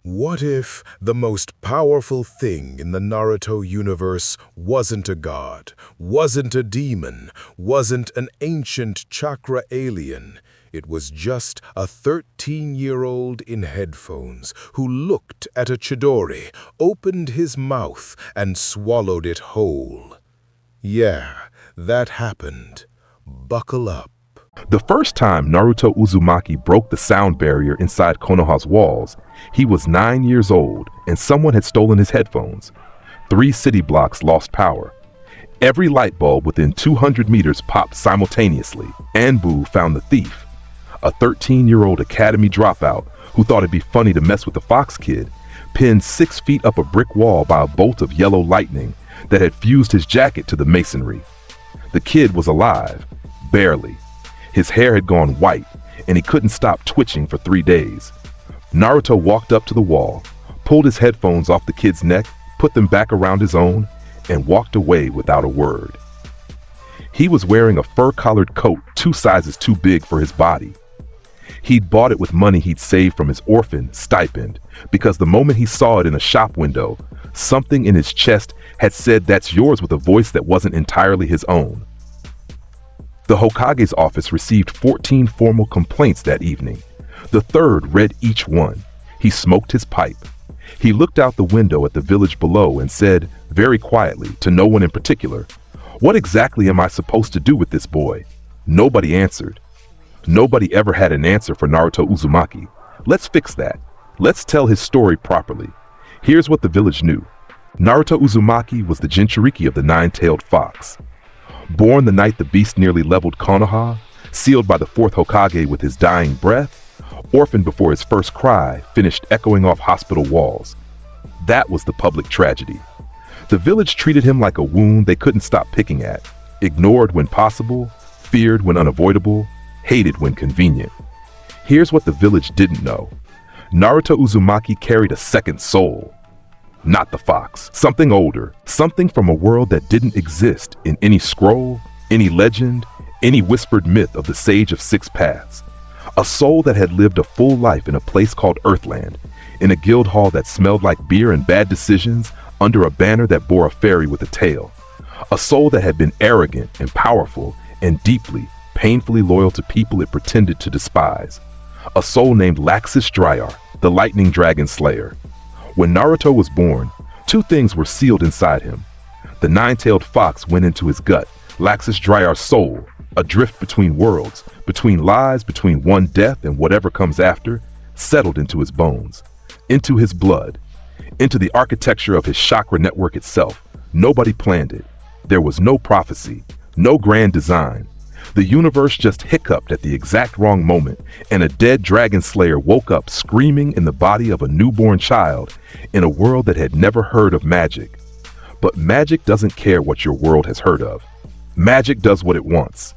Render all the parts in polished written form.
What if the most powerful thing in the Naruto universe wasn't a god, wasn't a demon, wasn't an ancient chakra alien? It was just a 13-year-old in headphones who looked at a Chidori, opened his mouth, and swallowed it whole. Yeah, that happened. Buckle up. The first time Naruto Uzumaki broke the sound barrier inside Konoha's walls, he was 9 years old and someone had stolen his headphones. 3 city blocks lost power. Every light bulb within 200 meters popped simultaneously. Anbu found the thief. A 13-year-old academy dropout who thought it'd be funny to mess with the Fox kid, pinned 6 feet up a brick wall by a bolt of yellow lightning that had fused his jacket to the masonry. The kid was alive, barely. His hair had gone white, and he couldn't stop twitching for 3 days. Naruto walked up to the wall, pulled his headphones off the kid's neck, put them back around his own, and walked away without a word. He was wearing a fur-collared coat 2 sizes too big for his body. He'd bought it with money he'd saved from his orphan stipend, because the moment he saw it in a shop window, something in his chest had said that's yours with a voice that wasn't entirely his own. The Hokage's office received 14 formal complaints that evening. The 3rd read each one. He smoked his pipe. He looked out the window at the village below and said, very quietly, to no one in particular, "What exactly am I supposed to do with this boy?" Nobody answered. Nobody ever had an answer for Naruto Uzumaki. Let's fix that. Let's tell his story properly. Here's what the village knew. Naruto Uzumaki was the Jinchuriki of the 9-tailed fox. Born the night the beast nearly leveled Konoha, sealed by the 4th Hokage with his dying breath, orphaned before his first cry finished echoing off hospital walls. That was the public tragedy. The village treated him like a wound they couldn't stop picking at, ignored when possible, feared when unavoidable, hated when convenient. Here's what the village didn't know. Naruto Uzumaki carried a second soul. Not the fox, something older, something from a world that didn't exist in any scroll, any legend, any whispered myth of the Sage of 6 Paths. A soul that had lived a full life in a place called Earthland, in a guild hall that smelled like beer and bad decisions, under a banner that bore a fairy with a tail. A soul that had been arrogant and powerful and deeply, painfully loyal to people it pretended to despise. A soul named Laxus Dryar, the lightning dragon slayer. When Naruto was born, 2 things were sealed inside him. The 9-tailed fox went into his gut, Laxus Dryar's soul, adrift between worlds, between lives, between one death and whatever comes after, settled into his bones, into his blood, into the architecture of his chakra network itself. Nobody planned it. There was no prophecy, no grand design. The universe just hiccuped at the exact wrong moment, and a dead dragon slayer woke up screaming in the body of a newborn child in a world that had never heard of magic. But magic doesn't care what your world has heard of. Magic does what it wants.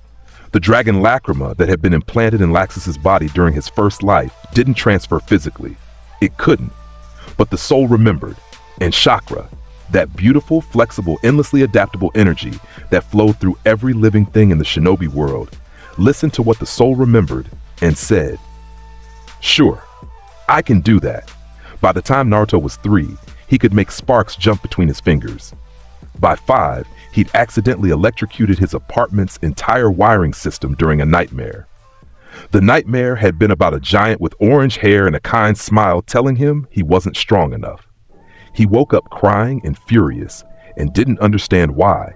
The dragon lacrima that had been implanted in Laxus's body during his first life didn't transfer physically. It couldn't. But the soul remembered, and chakra, that beautiful, flexible, endlessly adaptable energy that flowed through every living thing in the shinobi world, listened to what the soul remembered and said, "Sure, I can do that." By the time Naruto was 3, he could make sparks jump between his fingers. By 5, he'd accidentally electrocuted his apartment's entire wiring system during a nightmare. The nightmare had been about a giant with orange hair and a kind smile telling him he wasn't strong enough. He woke up crying and furious and didn't understand why.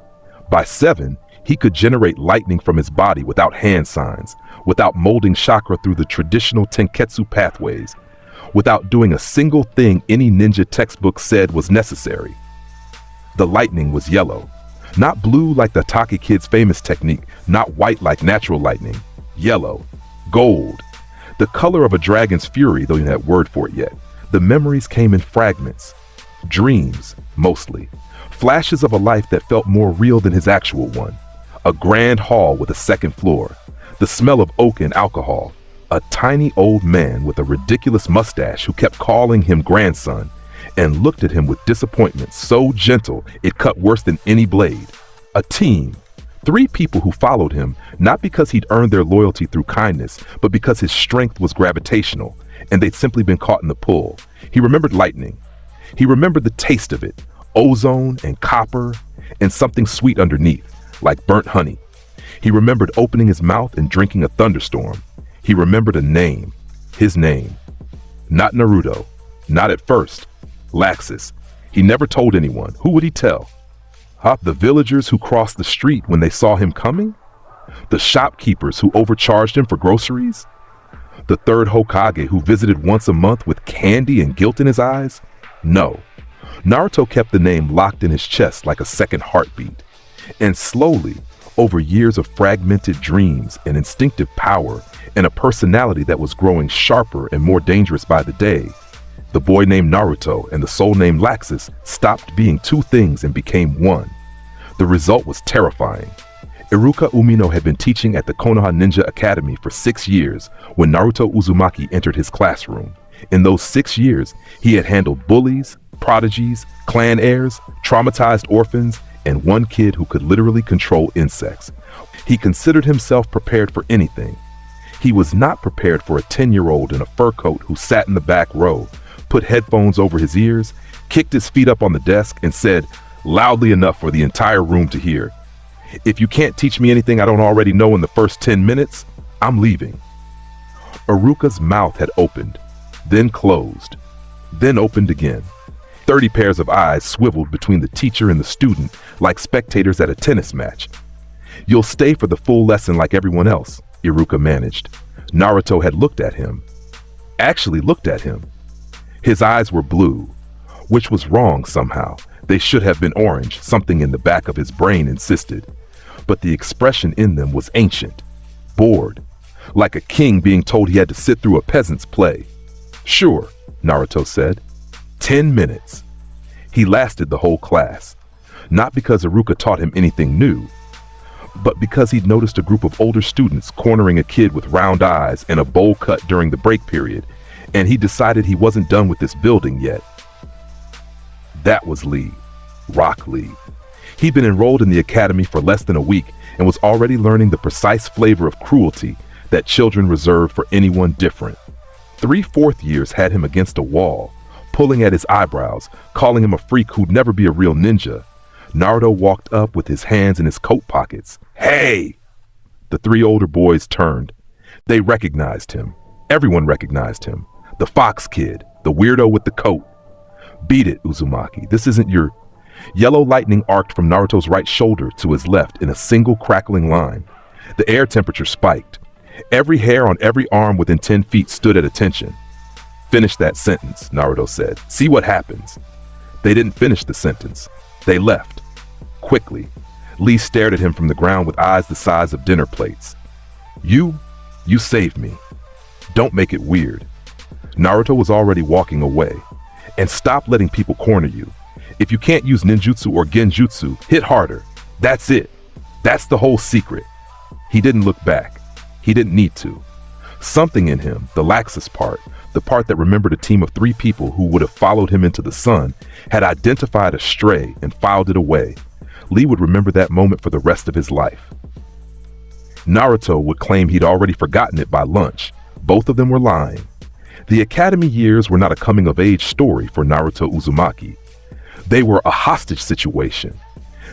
By 7, he could generate lightning from his body without hand signs, without molding chakra through the traditional Tenketsu pathways, without doing a single thing any ninja textbook said was necessary. The lightning was yellow. Not blue like the Taki Kid's famous technique, not white like natural lightning. Yellow. Gold. The color of a dragon's fury, though you had word for it yet. The memories came in fragments. Dreams, mostly. Flashes of a life that felt more real than his actual one. A grand hall with a 2nd floor. The smell of oak and alcohol. A tiny old man with a ridiculous mustache who kept calling him grandson and looked at him with disappointment so gentle it cut worse than any blade. A team. 3 people who followed him, not because he'd earned their loyalty through kindness, but because his strength was gravitational, and they'd simply been caught in the pull. He remembered lightning. He remembered the taste of it, ozone and copper and something sweet underneath, like burnt honey. He remembered opening his mouth and drinking a thunderstorm. He remembered a name, his name. Not Naruto, not at first. Laxus. He never told anyone. Who would he tell? Huh? The villagers who crossed the street when they saw him coming? The shopkeepers who overcharged him for groceries? The third Hokage who visited once a month with candy and guilt in his eyes? No. Naruto kept the name locked in his chest like a second heartbeat. And slowly, over years of fragmented dreams and instinctive power and a personality that was growing sharper and more dangerous by the day, the boy named Naruto and the soul named Laxus stopped being two things and became one. The result was terrifying. Iruka Umino had been teaching at the Konoha Ninja Academy for 6 years when Naruto Uzumaki entered his classroom. In those 6 years, he had handled bullies, prodigies, clan heirs, traumatized orphans, and one kid who could literally control insects. He considered himself prepared for anything. He was not prepared for a 10-year-old in a fur coat who sat in the back row, put headphones over his ears, kicked his feet up on the desk, and said, loudly enough for the entire room to hear, "If you can't teach me anything I don't already know in the first 10 minutes, I'm leaving." Iruka's mouth had opened, then closed, then opened again. 30 pairs of eyes swiveled between the teacher and the student like spectators at a tennis match. "You'll stay for the full lesson like everyone else," Iruka managed. Naruto had looked at him. Actually looked at him. His eyes were blue, which was wrong somehow. They should have been orange, something in the back of his brain insisted. But the expression in them was ancient, bored, like a king being told he had to sit through a peasant's play. "Sure," Naruto said. 10 minutes. He lasted the whole class. Not because Iruka taught him anything new, but because he'd noticed a group of older students cornering a kid with round eyes and a bowl cut during the break period, and he decided he wasn't done with this building yet. That was Lee, Rock Lee. He'd been enrolled in the academy for less than a week and was already learning the precise flavor of cruelty that children reserve for anyone different. 3 fourth years had him against a wall, pulling at his eyebrows, calling him a freak who'd never be a real ninja. Naruto walked up with his hands in his coat pockets. "Hey!" The 3 older boys turned. They recognized him. Everyone recognized him. The fox kid, the weirdo with the coat. "Beat it, Uzumaki. This isn't your..." Yellow lightning arced from Naruto's right shoulder to his left in a single crackling line. The air temperature spiked. Every hair on every arm within 10 feet stood at attention. "Finish that sentence," Naruto said. "See what happens." They didn't finish the sentence. They left. Quickly. Lee stared at him from the ground with eyes the size of dinner plates. You saved me. Don't make it weird." Naruto was already walking away. "And stop letting people corner you. If you can't use ninjutsu or genjutsu, hit harder. That's it. That's the whole secret." He didn't look back. He didn't need to. Something in him, the Laxus part, the part that remembered a team of 3 people who would have followed him into the sun, had identified a stray and filed it away. Lee would remember that moment for the rest of his life. Naruto would claim he'd already forgotten it by lunch. Both of them were lying. The academy years were not a coming-of-age story for Naruto Uzumaki. They were a hostage situation.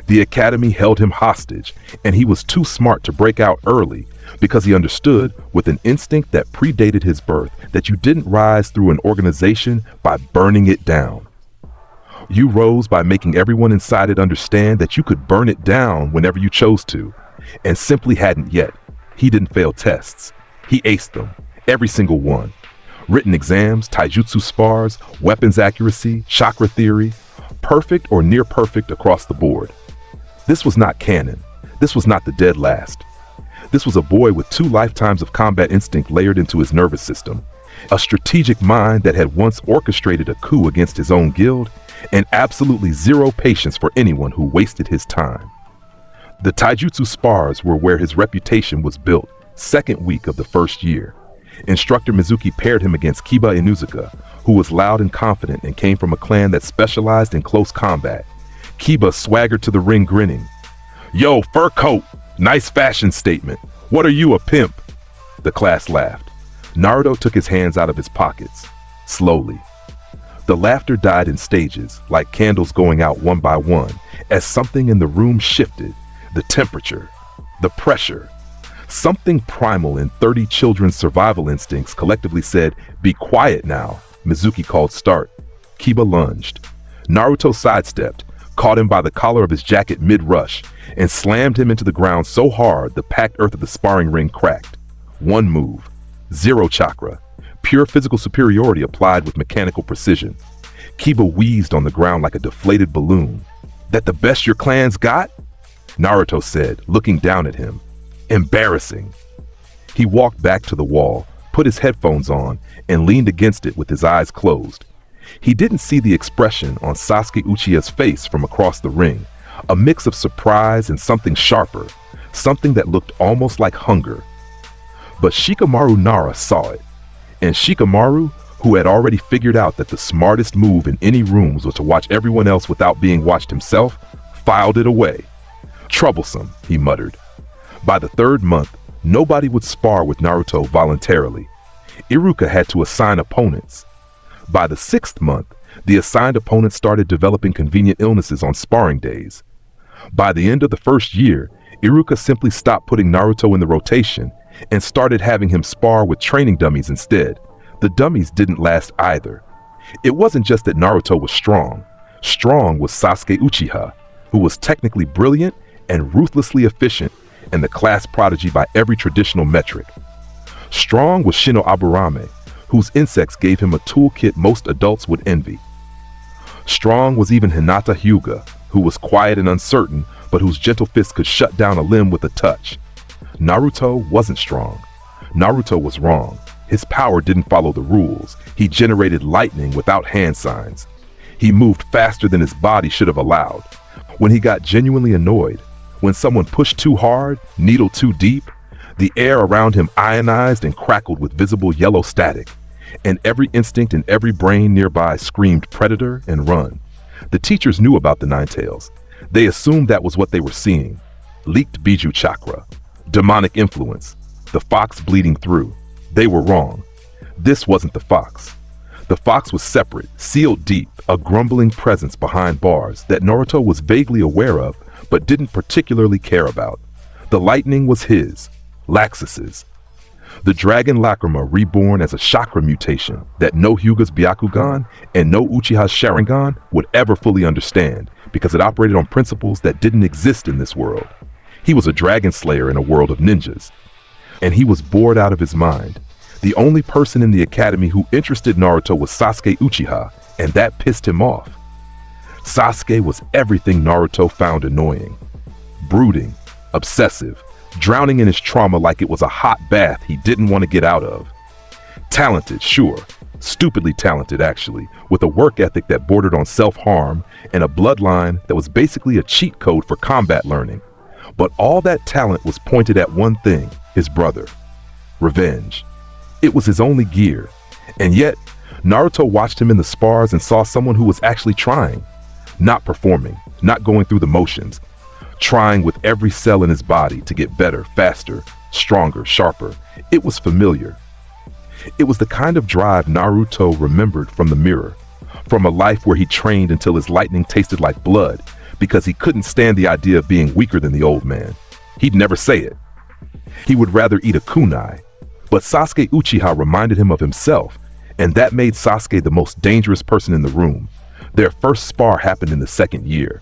The academy held him hostage, and he was too smart to break out early because he understood, with an instinct that predated his birth, that you didn't rise through an organization by burning it down. You rose by making everyone inside it understand that you could burn it down whenever you chose to, and simply hadn't yet. He didn't fail tests. He aced them, every single one. Written exams, taijutsu spars, weapons accuracy, chakra theory, perfect or near perfect across the board. This was not canon. This was not the dead last. This was a boy with 2 lifetimes of combat instinct layered into his nervous system, a strategic mind that had once orchestrated a coup against his own guild, and absolutely 0 patience for anyone who wasted his time. The taijutsu spars were where his reputation was built, 2nd week of the 1st year. Instructor Mizuki paired him against Kiba Inuzuka, who was loud and confident and came from a clan that specialized in close combat. Kiba swaggered to the ring grinning. "Yo, fur coat! Nice fashion statement. What are you, a pimp?" The class laughed. Naruto took his hands out of his pockets, slowly. The laughter died in stages, like candles going out one by one, as something in the room shifted, the temperature, the pressure. Something primal in 30 children's survival instincts collectively said, "Be quiet now." Mizuki called start. Kiba lunged. Naruto sidestepped, caught him by the collar of his jacket mid-rush, and slammed him into the ground so hard the packed earth of the sparring ring cracked. One move. Zero chakra. Pure physical superiority applied with mechanical precision. Kiba wheezed on the ground like a deflated balloon. "That the best your clan's got?" Naruto said, looking down at him. "Embarrassing." He walked back to the wall, put his headphones on, and leaned against it with his eyes closed. He didn't see the expression on Sasuke Uchiha's face from across the ring, a mix of surprise and something sharper, something that looked almost like hunger. But Shikamaru Nara saw it, and Shikamaru, who had already figured out that the smartest move in any rooms was to watch everyone else without being watched himself, filed it away. "Troublesome," he muttered. By the third month, nobody would spar with Naruto voluntarily. Iruka had to assign opponents. By the 6th month, the assigned opponents started developing convenient illnesses on sparring days. By the end of the first year, Iruka simply stopped putting Naruto in the rotation and started having him spar with training dummies instead. The dummies didn't last either. It wasn't just that Naruto was strong. Strong was Sasuke Uchiha, who was technically brilliant and ruthlessly efficient, and the class prodigy by every traditional metric. Strong was Shino Aburame, whose insects gave him a toolkit most adults would envy. Strong was even Hinata Hyuga, who was quiet and uncertain, but whose gentle fist could shut down a limb with a touch. Naruto wasn't strong. Naruto was wrong. His power didn't follow the rules. He generated lightning without hand signs. He moved faster than his body should have allowed. When he got genuinely annoyed, when someone pushed too hard, needled too deep, the air around him ionized and crackled with visible yellow static, and every instinct in every brain nearby screamed predator and run. The teachers knew about the Nine Tails. They assumed that was what they were seeing. Leaked Biju chakra, demonic influence, the fox bleeding through. They were wrong. This wasn't the fox. The fox was separate, sealed deep, a grumbling presence behind bars that Naruto was vaguely aware of but didn't particularly care about. The lightning was his, Laxus's. The dragon Lacrima reborn as a chakra mutation that no Hyuga's Byakugan and no Uchiha's Sharingan would ever fully understand because it operated on principles that didn't exist in this world. He was a dragon slayer in a world of ninjas. And he was bored out of his mind. The only person in the academy who interested Naruto was Sasuke Uchiha, and that pissed him off. Sasuke was everything Naruto found annoying. Brooding, obsessive, drowning in his trauma like it was a hot bath he didn't want to get out of. Talented, sure. Stupidly talented, actually, with a work ethic that bordered on self-harm and a bloodline that was basically a cheat code for combat learning. But all that talent was pointed at one thing, his brother. Revenge. It was his only gear. And yet, Naruto watched him in the spars and saw someone who was actually trying. Not performing, not going through the motions. Trying with every cell in his body to get better, faster, stronger, sharper. It was familiar. It was the kind of drive Naruto remembered from the mirror, from a life where he trained until his lightning tasted like blood because he couldn't stand the idea of being weaker than the old man. He'd never say it. He would rather eat a kunai. But Sasuke Uchiha reminded him of himself, and that made Sasuke the most dangerous person in the room. Their first spar happened in the 2nd year.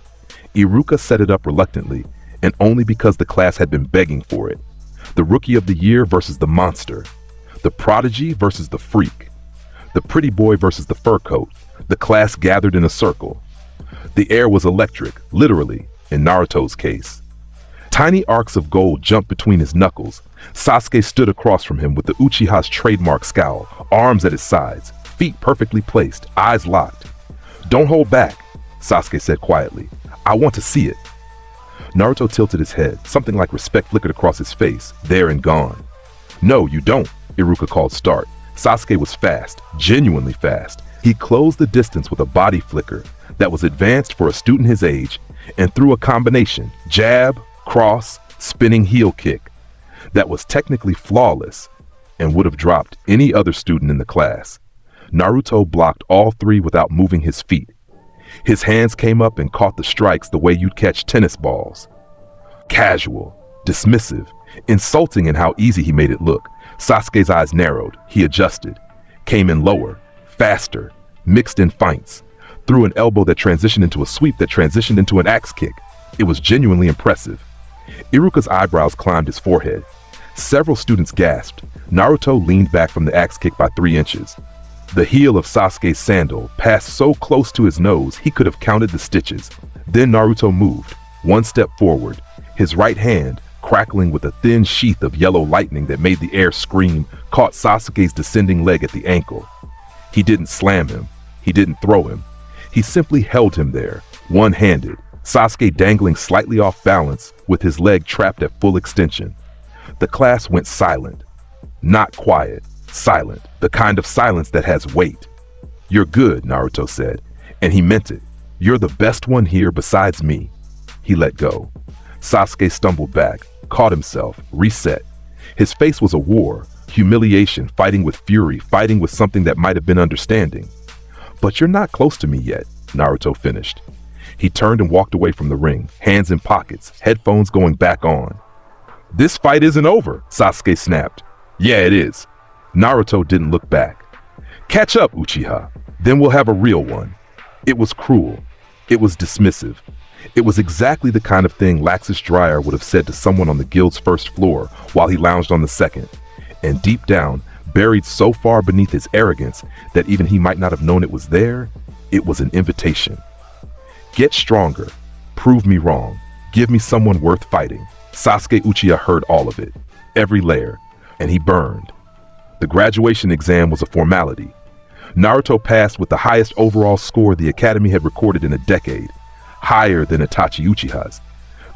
Iruka set it up reluctantly, and only because the class had been begging for it. The rookie of the year versus the monster. The prodigy versus the freak. The pretty boy versus the fur coat. The class gathered in a circle. The air was electric, literally, in Naruto's case. Tiny arcs of gold jumped between his knuckles. Sasuke stood across from him with the Uchiha's trademark scowl, arms at his sides, feet perfectly placed, eyes locked. "Don't hold back," Sasuke said quietly. "I want to see it." Naruto tilted his head. Something like respect flickered across his face, there and gone. "No, you don't," Iruka called start. Sasuke was fast, genuinely fast. He closed the distance with a body flicker that was advanced for a student his age and threw a combination, jab, cross, spinning heel kick, that was technically flawless. and would have dropped any other student in the class. Naruto blocked all three without moving his feet. His hands came up and caught the strikes the way you'd catch tennis balls. Casual, dismissive, insulting in how easy he made it look. Sasuke's eyes narrowed. He adjusted, came in lower, faster, mixed in feints, threw an elbow that transitioned into a sweep that transitioned into an axe kick. It was genuinely impressive. Iruka's eyebrows climbed his forehead. Several students gasped. Naruto leaned back from the axe kick by 3 inches. The heel of Sasuke's sandal passed so close to his nose he could have counted the stitches. Then Naruto moved, 1 step forward, his right hand, crackling with a thin sheath of yellow lightning that made the air scream, caught Sasuke's descending leg at the ankle. He didn't slam him. He didn't throw him. He simply held him there, one-handed, Sasuke dangling slightly off balance with his leg trapped at full extension. The class went silent. Not quiet, silent, the kind of silence that has weight. "You're good," Naruto said, and he meant it. "You're the best one here besides me." He let go. Sasuke stumbled back, caught himself, reset. His face was a war, humiliation, fighting with fury, fighting with something that might have been understanding. "But you're not close to me yet," Naruto finished. He turned and walked away from the ring, hands in pockets, headphones going back on. "This fight isn't over," Sasuke snapped. "Yeah, it is." Naruto didn't look back. "Catch up, Uchiha. Then we'll have a real one." It was cruel. It was dismissive. It was exactly the kind of thing Laxus Dryer would have said to someone on the guild's first floor while he lounged on the second. And deep down, buried so far beneath his arrogance that even he might not have known it was there, it was an invitation. Get stronger. Prove me wrong. Give me someone worth fighting. Sasuke Uchiha heard all of it, every layer, and he burned. The graduation exam was a formality. Naruto passed with the highest overall score the Academy had recorded in a decade, higher than Itachi Uchiha's.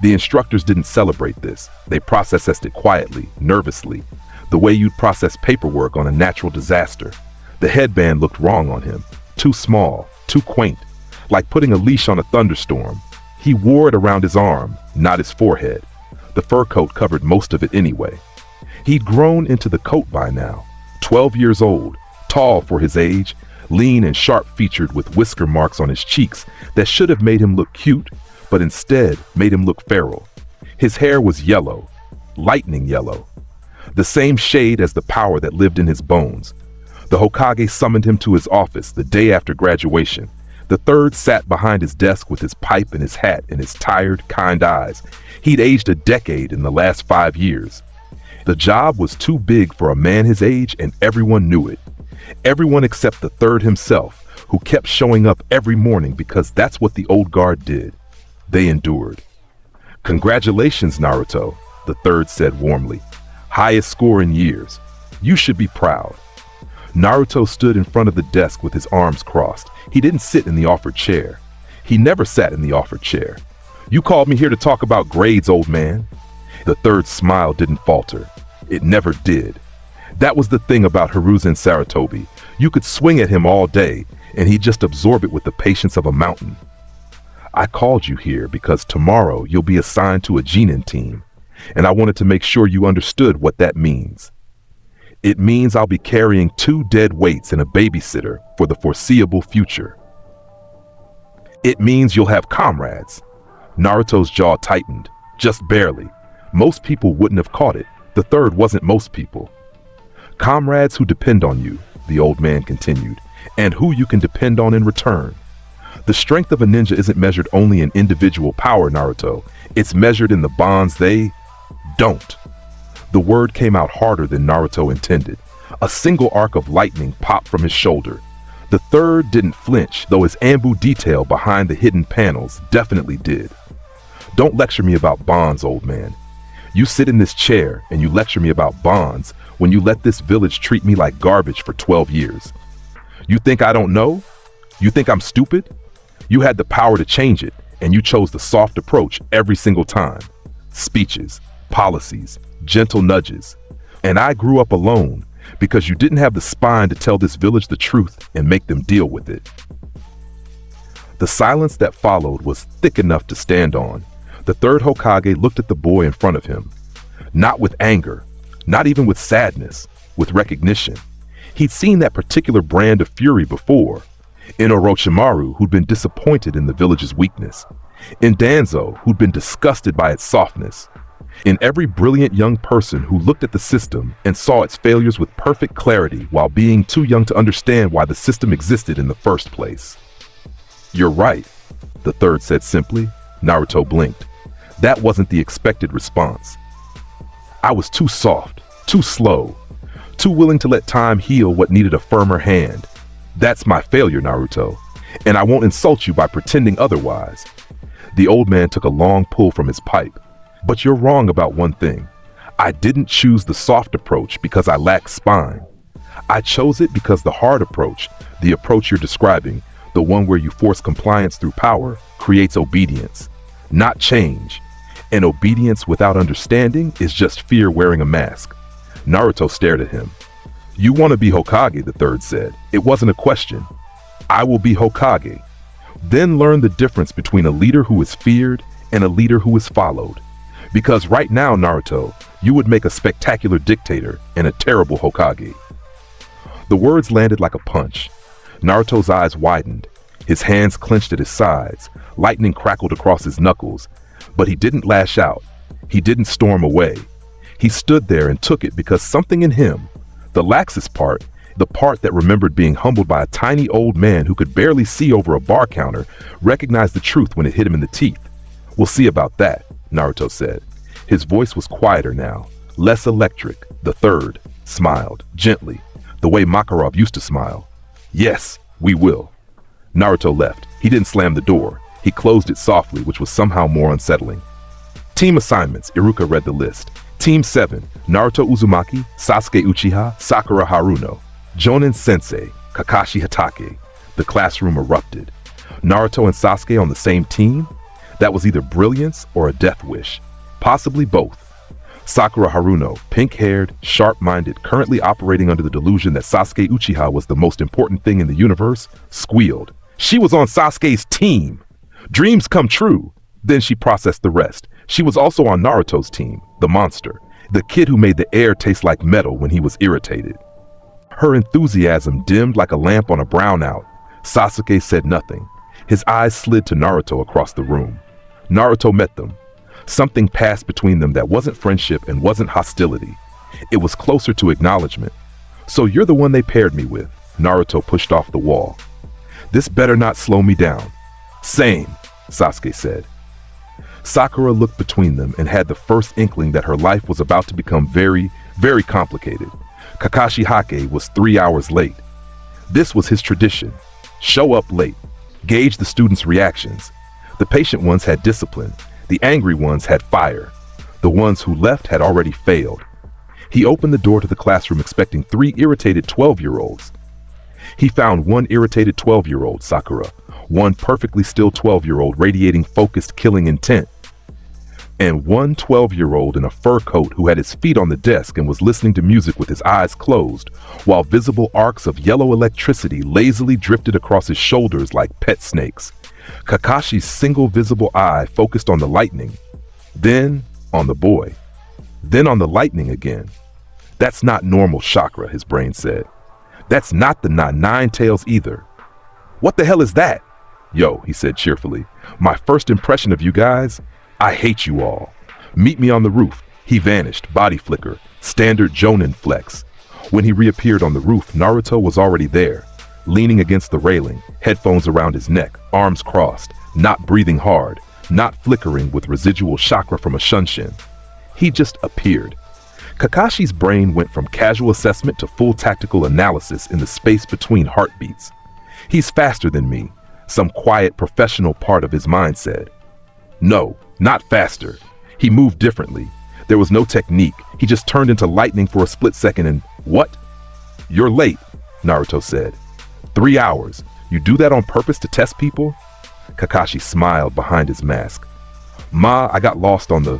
The instructors didn't celebrate this. They processed it quietly, nervously, the way you'd process paperwork on a natural disaster. The headband looked wrong on him, too small, too quaint, like putting a leash on a thunderstorm. He wore it around his arm, not his forehead. The fur coat covered most of it anyway. He'd grown into the coat by now, 12 years old, tall for his age, lean and sharp-featured with whisker marks on his cheeks that should have made him look cute, but instead made him look feral. His hair was yellow, lightning yellow, the same shade as the power that lived in his bones. The Hokage summoned him to his office the day after graduation. The third sat behind his desk with his pipe and his hat and his tired, kind eyes. He'd aged a decade in the last 5 years. The job was too big for a man his age, and everyone knew it. Everyone except the third himself, who kept showing up every morning because that's what the old guard did. They endured. "Congratulations, Naruto," the third said warmly. "Highest score in years. You should be proud." Naruto stood in front of the desk with his arms crossed. He didn't sit in the offered chair. He never sat in the offered chair. "You called me here to talk about grades, old man." The third's smile didn't falter. It never did. That was the thing about Hiruzen Sarutobi. You could swing at him all day, and he'd just absorb it with the patience of a mountain. "I called you here because tomorrow you'll be assigned to a Genin team, and I wanted to make sure you understood what that means. It means I'll be carrying 2 dead weights and a babysitter for the foreseeable future. It means you'll have comrades." Naruto's jaw tightened, just barely. Most people wouldn't have caught it. The third wasn't most people. "Comrades who depend on you," the old man continued, "and who you can depend on in return. The strength of a ninja isn't measured only in individual power, Naruto. It's measured in the bonds they don't." The word came out harder than Naruto intended. A single arc of lightning popped from his shoulder. The third didn't flinch, though his Anbu detail behind the hidden panels definitely did. "Don't lecture me about bonds, old man. You sit in this chair and you lecture me about bonds when you let this village treat me like garbage for 12 years. You think I don't know? You think I'm stupid? You had the power to change it, and you chose the soft approach every single time. Speeches, policies, gentle nudges. And I grew up alone because you didn't have the spine to tell this village the truth and make them deal with it." The silence that followed was thick enough to stand on. The third Hokage looked at the boy in front of him. Not with anger, not even with sadness, with recognition. He'd seen that particular brand of fury before. In Orochimaru, who'd been disappointed in the village's weakness. In Danzo, who'd been disgusted by its softness. In every brilliant young person who looked at the system and saw its failures with perfect clarity while being too young to understand why the system existed in the first place. "You're right," the third said simply. Naruto blinked. That wasn't the expected response. "I was too soft, too slow, too willing to let time heal what needed a firmer hand. That's my failure, Naruto, and I won't insult you by pretending otherwise." The old man took a long pull from his pipe. "But you're wrong about one thing. I didn't choose the soft approach because I lack spine. I chose it because the hard approach, the approach you're describing, the one where you force compliance through power, creates obedience, not change. And obedience without understanding is just fear wearing a mask." Naruto stared at him. "You want to be Hokage," the third said. "It wasn't a question. I will be Hokage. Then learn the difference between a leader who is feared and a leader who is followed. Because right now, Naruto, you would make a spectacular dictator and a terrible Hokage." The words landed like a punch. Naruto's eyes widened. His hands clenched at his sides. Lightning crackled across his knuckles. But he didn't lash out. He didn't storm away. He stood there and took it because something in him, the laxest part, the part that remembered being humbled by a tiny old man who could barely see over a bar counter, recognized the truth when it hit him in the teeth. "We'll see about that," Naruto said. His voice was quieter now, less electric. The third smiled, gently, the way Makarov used to smile. "Yes, we will." Naruto left. He didn't slam the door. He closed it softly, which was somehow more unsettling. Team assignments, Iruka read the list. Team 7, Naruto Uzumaki, Sasuke Uchiha, Sakura Haruno. Jonin Sensei, Kakashi Hatake. The classroom erupted. Naruto and Sasuke on the same team? That was either brilliance or a death wish. Possibly both. Sakura Haruno, pink-haired, sharp-minded, currently operating under the delusion that Sasuke Uchiha was the most important thing in the universe, squealed. She was on Sasuke's team! Dreams come true! Then she processed the rest. She was also on Naruto's team, the monster, the kid who made the air taste like metal when he was irritated. Her enthusiasm dimmed like a lamp on a brownout. Sasuke said nothing. His eyes slid to Naruto across the room. Naruto met them. Something passed between them that wasn't friendship and wasn't hostility. It was closer to acknowledgement. "So you're the one they paired me with," Naruto pushed off the wall. "This better not slow me down." "Same," Sasuke said. Sakura looked between them and had the first inkling that her life was about to become very, very complicated. Kakashi Hake was 3 hours late. This was his tradition. Show up late. Gauge the students' reactions. The patient ones had discipline. The angry ones had fire. The ones who left had already failed. He opened the door to the classroom expecting 3 irritated 12-year-olds. He found one irritated 12-year-old, Sakura, one perfectly still 12-year-old radiating focused killing intent, and one 12-year-old in a fur coat who had his feet on the desk and was listening to music with his eyes closed, while visible arcs of yellow electricity lazily drifted across his shoulders like pet snakes. Kakashi's single visible eye focused on the lightning, then on the boy, then on the lightning again. "That's not normal chakra," his brain said. "That's not the Nine Tails either." "What the hell is that?" "Yo," he said cheerfully, "my first impression of you guys, I hate you all. Meet me on the roof." He vanished, body flicker, standard Jonin flex. When he reappeared on the roof, Naruto was already there, leaning against the railing, headphones around his neck, arms crossed, not breathing hard, not flickering with residual chakra from a shunshin. He just appeared. Kakashi's brain went from casual assessment to full tactical analysis in the space between heartbeats. "He's faster than me," some quiet professional part of his mind said. "No, not faster. He moved differently. There was no technique. He just turned into lightning for a split second and—" "What?" "You're late," Naruto said. 3 hours. You do that on purpose to test people?" Kakashi smiled behind his mask. "Ma, I got lost on the—"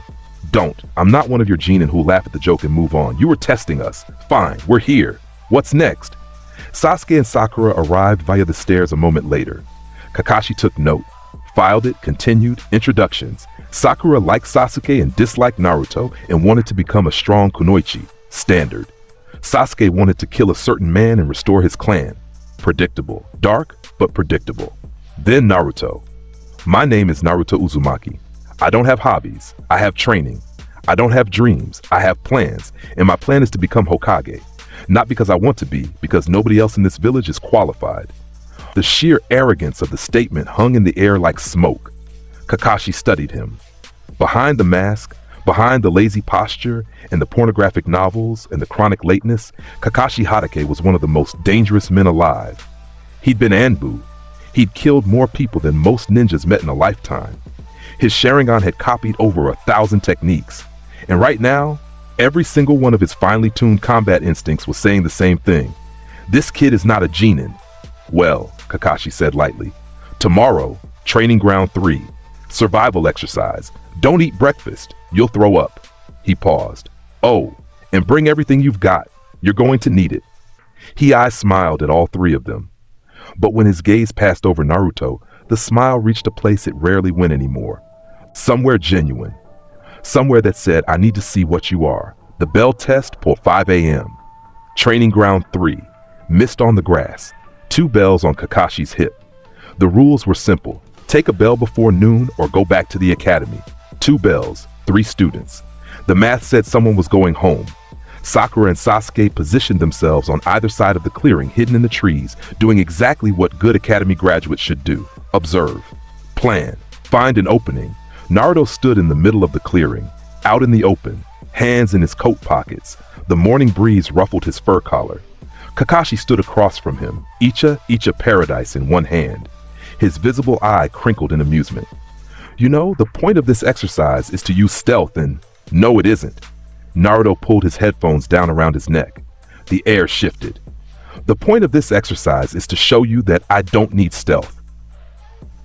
"Don't. I'm not one of your genin who'll laugh at the joke and move on. You were testing us. Fine, we're here. What's next?" Sasuke and Sakura arrived via the stairs a moment later. Kakashi took note, filed it, continued, introductions. Sakura liked Sasuke and disliked Naruto and wanted to become a strong kunoichi, standard. Sasuke wanted to kill a certain man and restore his clan. Predictable. Dark, but predictable. Then Naruto. My name is Naruto Uzumaki. I don't have hobbies. I have training. I don't have dreams. I have plans. And my plan is to become Hokage. Not because I want to be, because nobody else in this village is qualified. The sheer arrogance of the statement hung in the air like smoke. Kakashi studied him. Behind the mask, behind the lazy posture and the pornographic novels and the chronic lateness, Kakashi Hatake was one of the most dangerous men alive. He'd been Anbu. He'd killed more people than most ninjas met in a lifetime. His Sharingan had copied over 1,000 techniques. And right now, every single one of his finely tuned combat instincts was saying the same thing. This kid is not a genin. Well, Kakashi said lightly. Tomorrow, training ground 3. Survival exercise. Don't eat breakfast. You'll throw up. He paused. Oh, and bring everything you've got. You're going to need it. He smiled at all three of them. But when his gaze passed over Naruto, the smile reached a place it rarely went anymore. Somewhere genuine. Somewhere that said, I need to see what you are. The bell test for 5 a.m. Training ground 3. Mist on the grass. 2 bells on Kakashi's hip. The rules were simple. Take a bell before noon or go back to the academy. 2 bells, 3 students. The math said someone was going home. Sakura and Sasuke positioned themselves on either side of the clearing, hidden in the trees, doing exactly what good academy graduates should do. Observe. Plan. Find an opening. Naruto stood in the middle of the clearing, out in the open, hands in his coat pockets. The morning breeze ruffled his fur collar. Kakashi stood across from him, Icha Paradise in one hand. His visible eye crinkled in amusement. You know, the point of this exercise is to use stealth and... No, it isn't. Naruto pulled his headphones down around his neck. The air shifted. The point of this exercise is to show you that I don't need stealth.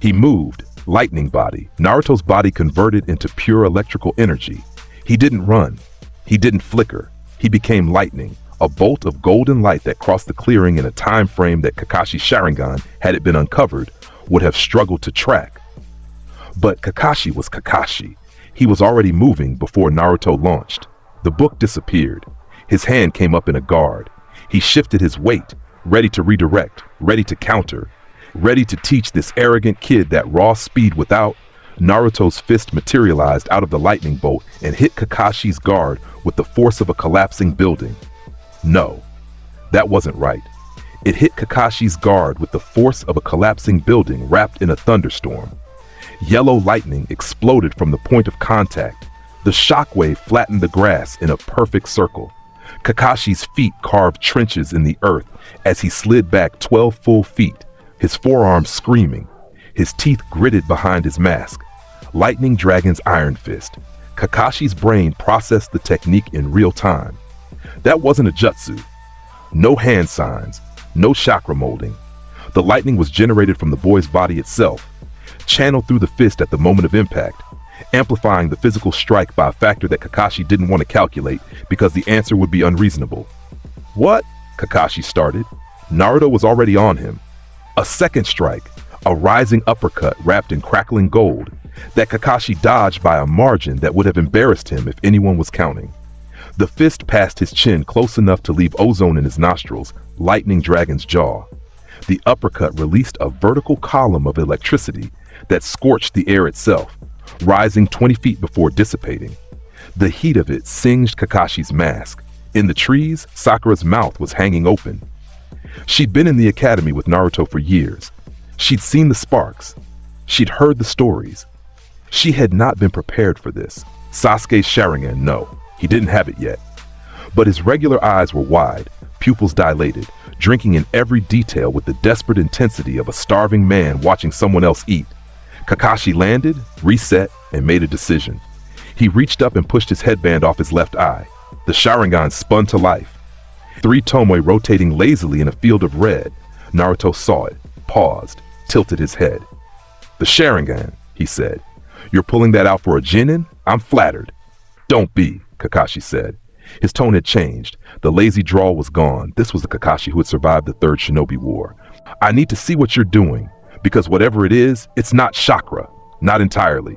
He moved, lightning body. Naruto's body converted into pure electrical energy. He didn't run. He didn't flicker. He became lightning, a bolt of golden light that crossed the clearing in a time frame that Kakashi's Sharingan, had it been uncovered, would have struggled to track. But Kakashi was Kakashi. He was already moving before Naruto launched. The book disappeared. His hand came up in a guard. He shifted his weight, ready to redirect, ready to counter, ready to teach this arrogant kid that raw speed without. Naruto's fist materialized out of the lightning bolt and hit Kakashi's guard with the force of a collapsing building. No, that wasn't right. It hit Kakashi's guard with the force of a collapsing building wrapped in a thunderstorm. Yellow lightning exploded from the point of contact. The shockwave flattened the grass in a perfect circle. Kakashi's feet carved trenches in the earth as he slid back 12 full feet, his forearms screaming, his teeth gritted behind his mask. Lightning Dragon's Iron Fist. Kakashi's brain processed the technique in real time. That wasn't a jutsu. No hand signs, no chakra molding. The lightning was generated from the boy's body itself, channeled through the fist at the moment of impact, amplifying the physical strike by a factor that Kakashi didn't want to calculate because the answer would be unreasonable. What? Kakashi started. Naruto was already on him. A second strike, a rising uppercut wrapped in crackling gold, that Kakashi dodged by a margin that would have embarrassed him if anyone was counting. The fist passed his chin close enough to leave ozone in his nostrils, lightning Dragon's jaw. The uppercut released a vertical column of electricity that scorched the air itself, rising 20 feet before dissipating. The heat of it singed Kakashi's mask. In the trees, Sakura's mouth was hanging open. She'd been in the academy with Naruto for years. She'd seen the sparks. She'd heard the stories. She had not been prepared for this. Sasuke's Sharingan, no, he didn't have it yet. But his regular eyes were wide, pupils dilated, drinking in every detail with the desperate intensity of a starving man watching someone else eat. Kakashi landed, reset, and made a decision. He reached up and pushed his headband off his left eye. The Sharingan spun to life. 3 Tomoe rotating lazily in a field of red. Naruto saw it, paused, tilted his head. The Sharingan, he said. You're pulling that out for a genin? I'm flattered. Don't be, Kakashi said. His tone had changed. The lazy drawl was gone. This was the Kakashi who had survived the Third Shinobi War. I need to see what you're doing, because whatever it is, it's not chakra. Not entirely.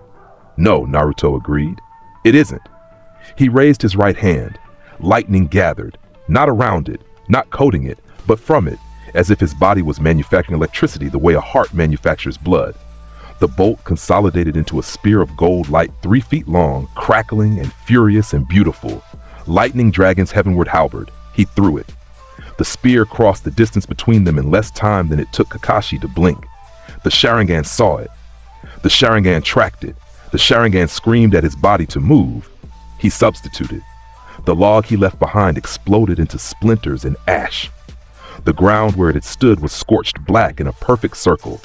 No, Naruto agreed. It isn't. He raised his right hand. Lightning gathered. Not around it, not coating it, but from it, as if his body was manufacturing electricity the way a heart manufactures blood. The bolt consolidated into a spear of gold light 3 feet long, crackling and furious and beautiful. Lightning Dragon's heavenward halberd. He threw it. The spear crossed the distance between them in less time than it took Kakashi to blink. The Sharingan saw it. The Sharingan tracked it. The Sharingan screamed at his body to move. He substituted. The log he left behind exploded into splinters and ash. The ground where it had stood was scorched black in a perfect circle.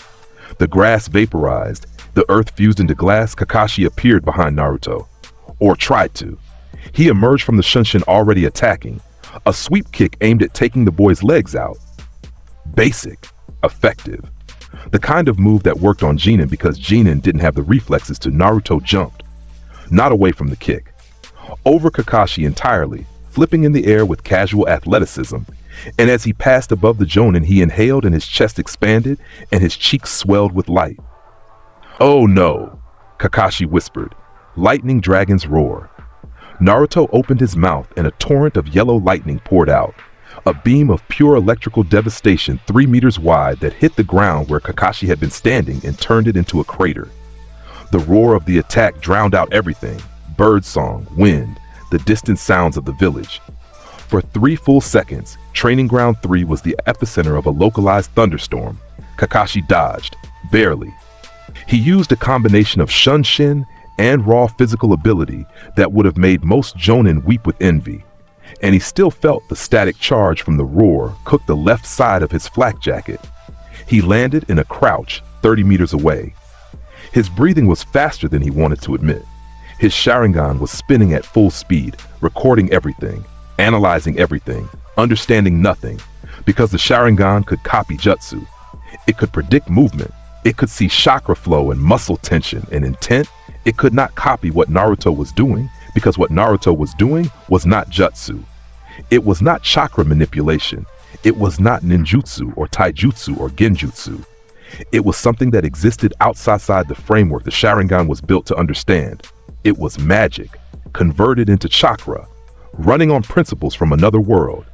The grass vaporized. The earth fused into glass. Kakashi appeared behind Naruto. Or tried to. He emerged from the Shunshin already attacking. A sweep kick aimed at taking the boy's legs out. Basic. Effective. The kind of move that worked on Jinin because Jinin didn't have the reflexes to. Naruto jumped. Not away from the kick. Over Kakashi entirely, flipping in the air with casual athleticism. And as he passed above the Jonin, he inhaled and his chest expanded and his cheeks swelled with light. "Oh no," Kakashi whispered. Lightning Dragon's roar. Naruto opened his mouth and a torrent of yellow lightning poured out. A beam of pure electrical devastation 3 meters wide that hit the ground where Kakashi had been standing and turned it into a crater. The roar of the attack drowned out everything. Birdsong, wind, the distant sounds of the village. For 3 full seconds, Training Ground 3 was the epicenter of a localized thunderstorm. Kakashi dodged, barely. He used a combination of Shunshin and raw physical ability that would have made most Jonin weep with envy. And he still felt the static charge from the roar cook the left side of his flak jacket. He landed in a crouch 30 meters away. His breathing was faster than he wanted to admit. His Sharingan was spinning at full speed, recording everything, analyzing everything, understanding nothing, because the Sharingan could copy jutsu. It could predict movement. It could see chakra flow and muscle tension and intent. It could not copy what Naruto was doing, because what Naruto was doing was not jutsu. It was not chakra manipulation. It was not ninjutsu or taijutsu or genjutsu. It was something that existed outside the framework the Sharingan was built to understand. It was magic, converted into chakra, running on principles from another world.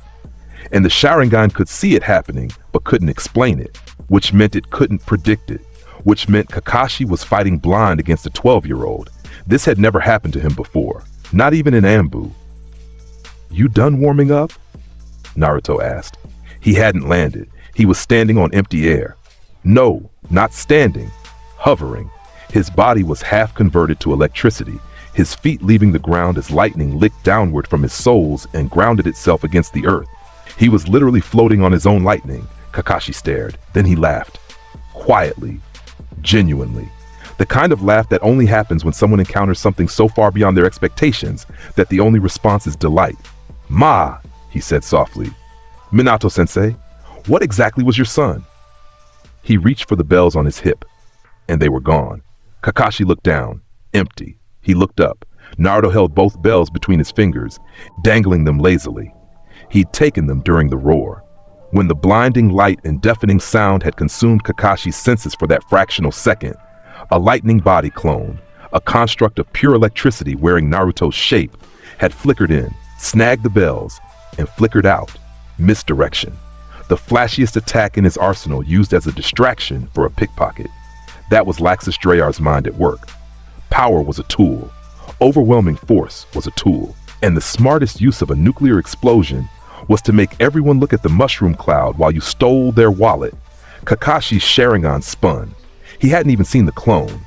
And the Sharingan could see it happening, but couldn't explain it, which meant it couldn't predict it, which meant Kakashi was fighting blind against a 12-year-old. This had never happened to him before, not even in Anbu. "You done warming up?" Naruto asked. He hadn't landed. He was standing on empty air. No, not standing, hovering. His body was half converted to electricity, his feet leaving the ground as lightning licked downward from his soles and grounded itself against the earth. He was literally floating on his own lightning. Kakashi stared. Then he laughed. Quietly. Genuinely. The kind of laugh that only happens when someone encounters something so far beyond their expectations that the only response is delight. "Ma," he said softly. "Minato-sensei, what exactly was your son?" He reached for the bells on his hip, and they were gone. Kakashi looked down. Empty. He looked up. Naruto held both bells between his fingers, dangling them lazily. He'd taken them during the roar. When the blinding light and deafening sound had consumed Kakashi's senses for that fractional second, a lightning body clone, a construct of pure electricity wearing Naruto's shape, had flickered in, snagged the bells, and flickered out. Misdirection. The flashiest attack in his arsenal used as a distraction for a pickpocket. That was Laxus Dreyar's mind at work. Power was a tool. Overwhelming force was a tool. And the smartest use of a nuclear explosion was to make everyone look at the mushroom cloud while you stole their wallet. Kakashi's Sharingan spun. He hadn't even seen the clone.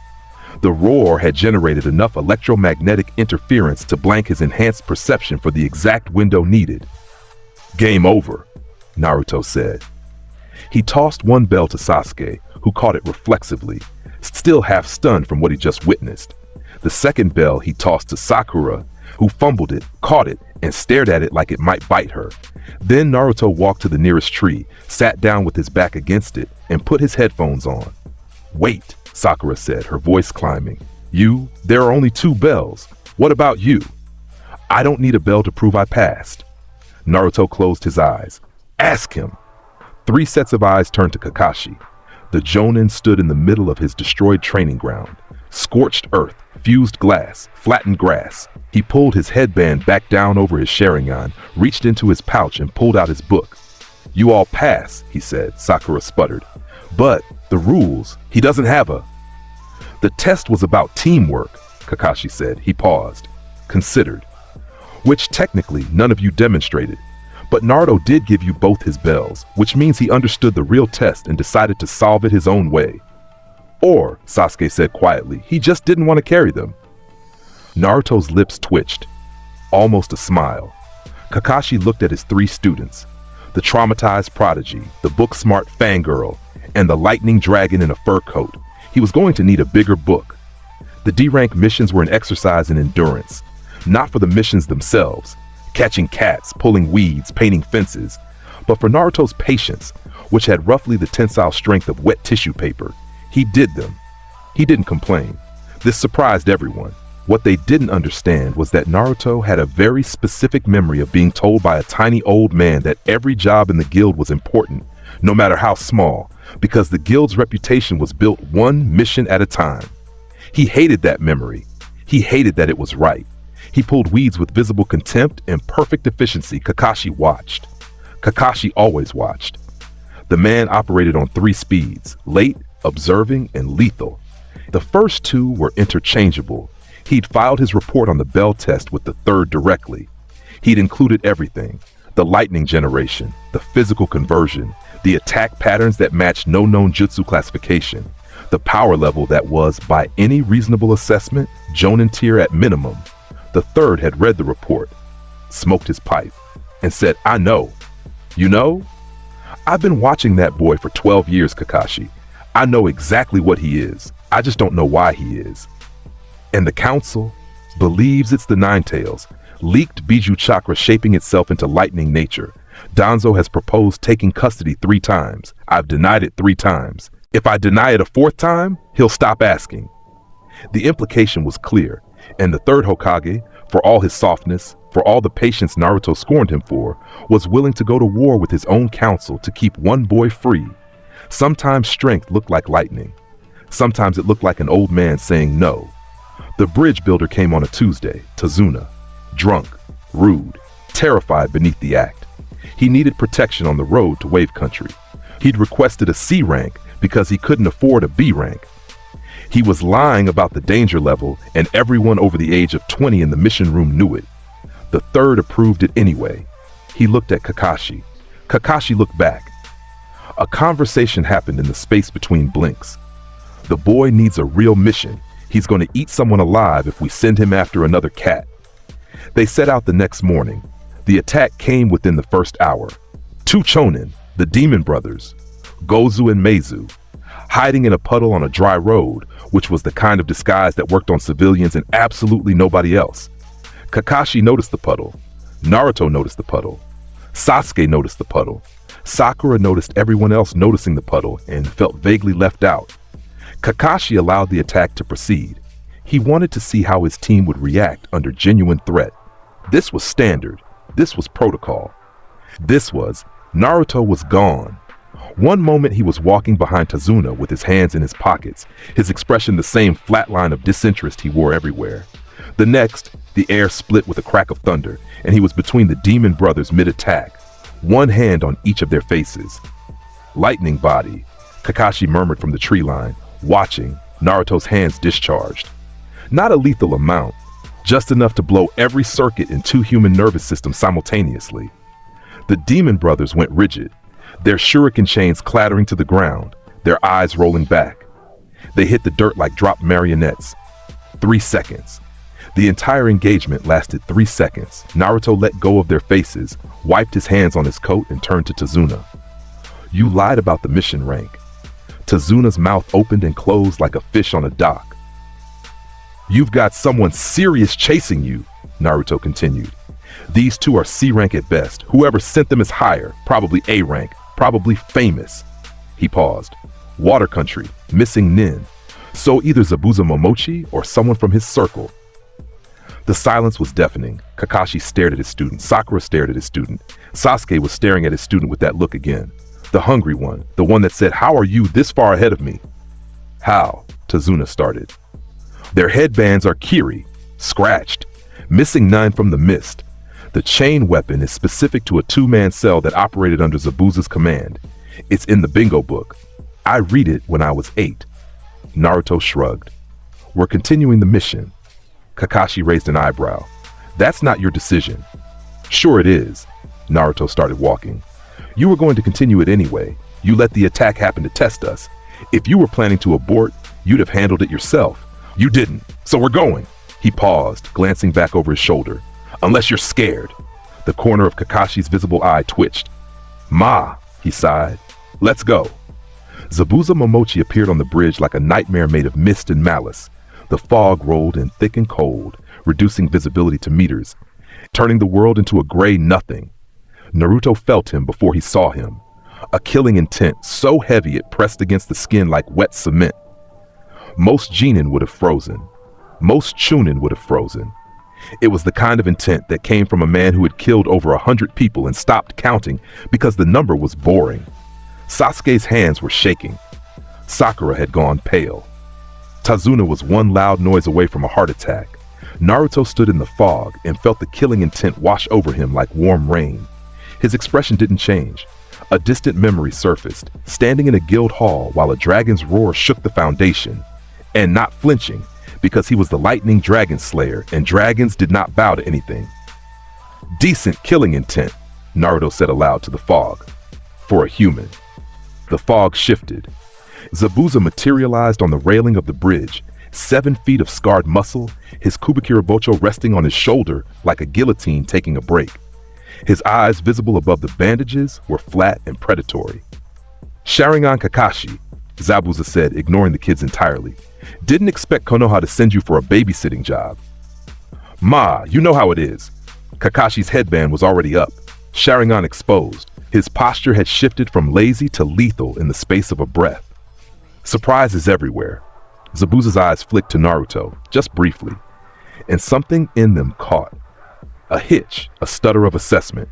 The roar had generated enough electromagnetic interference to blank his enhanced perception for the exact window needed. "Game over," Naruto said. He tossed one bell to Sasuke, who caught it reflexively, still half stunned from what he just witnessed. The second bell he tossed to Sakura, who fumbled it, caught it, and stared at it like it might bite her. Then Naruto walked to the nearest tree, sat down with his back against it, and put his headphones on. "Wait," Sakura said, her voice climbing. There are only 2 bells. What about you?" "I don't need a bell to prove I passed." Naruto closed his eyes. "Ask him." 3 sets of eyes turned to Kakashi. The Jonin stood in the middle of his destroyed training ground, Scorched earth, fused glass, flattened grass. He pulled his headband back down over his Sharingan, reached into his pouch and pulled out his book. "You all pass," he said. Sakura sputtered. "But the rules, he doesn't have a..." "The test was about teamwork," Kakashi said. He paused, considered. "Which technically none of you demonstrated. But Naruto did give you both his bells, which means he understood the real test and decided to solve it his own way. Or," Sasuke said quietly, "he just didn't want to carry them." Naruto's lips twitched, almost a smile. Kakashi looked at his three students, the traumatized prodigy, the book-smart fangirl, and the lightning dragon in a fur coat. He was going to need a bigger book. The D-rank missions were an exercise in endurance, not for the missions themselves, catching cats, pulling weeds, painting fences, but for Naruto's patience, which had roughly the tensile strength of wet tissue paper. He did them. He didn't complain. This surprised everyone. What they didn't understand was that Naruto had a very specific memory of being told by a tiny old man that every job in the guild was important, no matter how small, because the guild's reputation was built one mission at a time. He hated that memory. He hated that it was right. He pulled weeds with visible contempt and perfect efficiency. Kakashi watched. Kakashi always watched. The man operated on 3 speeds: late, observing, and lethal. The first 2 were interchangeable. He'd filed his report on the bell test with the third directly. He'd included everything: the lightning generation, the physical conversion, the attack patterns that matched no known jutsu classification, the power level that was, by any reasonable assessment, Jonin tier at minimum. The third had read the report, smoked his pipe, and said, "I know. You know? I've been watching that boy for 12 years, Kakashi. I know exactly what he is. I just don't know why he is." And the council believes it's the Nine Tails, leaked Biju chakra shaping itself into lightning nature. Danzo has proposed taking custody 3 times. I've denied it 3 times. If I deny it a 4th time, he'll stop asking. The implication was clear, and the third Hokage, for all his softness, for all the patience Naruto scorned him for, was willing to go to war with his own council to keep one boy free. Sometimes strength looked like lightning. Sometimes it looked like an old man saying no. The bridge builder came on a Tuesday, Tazuna, drunk, rude, terrified beneath the act. He needed protection on the road to Wave Country. He'd requested a C rank because he couldn't afford a B rank. He was lying about the danger level, and everyone over the age of 20 in the mission room knew it. The third approved it anyway. He looked at Kakashi. Kakashi looked back. A conversation happened in the space between blinks. The boy needs a real mission. He's going to eat someone alive if we send him after another cat. They set out the next morning. The attack came within the first hour. 2 Chonin, the demon brothers, Gozu and Meizu, hiding in a puddle on a dry road, which was the kind of disguise that worked on civilians and absolutely nobody else. Kakashi noticed the puddle. Naruto noticed the puddle. Sasuke noticed the puddle. Sakura noticed everyone else noticing the puddle and felt vaguely left out. Kakashi allowed the attack to proceed. He wanted to see how his team would react under genuine threat. This was standard. This was protocol. This was, Naruto was gone. One moment he was walking behind Tazuna with his hands in his pockets, his expression the same flat line of disinterest he wore everywhere. The next, the air split with a crack of thunder, and he was between the demon brothers mid-attack, one hand on each of their faces. Lightning body, Kakashi murmured from the tree line, watching, Naruto's hands discharged. Not a lethal amount, just enough to blow every circuit in 2 human nervous systems simultaneously. The demon brothers went rigid, their shuriken chains clattering to the ground, their eyes rolling back. They hit the dirt like dropped marionettes. 3 seconds. The entire engagement lasted 3 seconds. Naruto let go of their faces, wiped his hands on his coat, and turned to Tazuna. "You lied about the mission rank." Tazuna's mouth opened and closed like a fish on a dock. "You've got someone serious chasing you," Naruto continued. "These 2 are C rank at best. Whoever sent them is higher, probably A rank, probably famous." He paused. "Water Country, missing Nin. So either Zabuza Momochi or someone from his circle." The silence was deafening. Kakashi stared at his student. Sakura stared at his student. Sasuke was staring at his student with that look again. The hungry one, the one that said, "How are you this far ahead of me?" "How?" Tazuna started. Their headbands are kiri, scratched, missing 9 from the mist. The chain weapon is specific to a 2-man cell that operated under Zabuza's command. It's in the bingo book. I read it when I was 8. Naruto shrugged. We're continuing the mission. Kakashi raised an eyebrow. That's not your decision. Sure it is. Naruto started walking. You were going to continue it anyway. You let the attack happen to test us. If you were planning to abort, you'd have handled it yourself. You didn't, so we're going. He paused, glancing back over his shoulder. Unless you're scared. The corner of Kakashi's visible eye twitched. Ma, he sighed. Let's go. Zabuza Momochi appeared on the bridge like a nightmare made of mist and malice. The fog rolled in thick and cold, reducing visibility to meters, turning the world into a gray nothing. Naruto felt him before he saw him. A killing intent so heavy it pressed against the skin like wet cement. Most Genin would have frozen. Most Chunin would have frozen. It was the kind of intent that came from a man who had killed over 100 people and stopped counting because the number was boring. Sasuke's hands were shaking. Sakura had gone pale. Tazuna was one loud noise away from a heart attack. Naruto stood in the fog and felt the killing intent wash over him like warm rain. His expression didn't change. A distant memory surfaced, standing in a guild hall while a dragon's roar shook the foundation, and not flinching, because he was the lightning dragon slayer and dragons did not bow to anything. Decent killing intent, Naruto said aloud to the fog. For a human. The fog shifted. Zabuza materialized on the railing of the bridge, 7 feet of scarred muscle, his Kubikirabocho resting on his shoulder like a guillotine taking a break. His eyes, visible above the bandages, were flat and predatory. Sharingan Kakashi, Zabuza said, ignoring the kids entirely. Didn't expect Konoha to send you for a babysitting job. Ma, you know how it is. Kakashi's headband was already up, Sharingan exposed. His posture had shifted from lazy to lethal in the space of a breath. Surprises everywhere. Zabuza's eyes flicked to Naruto, just briefly, and something in them caught. A hitch, a stutter of assessment,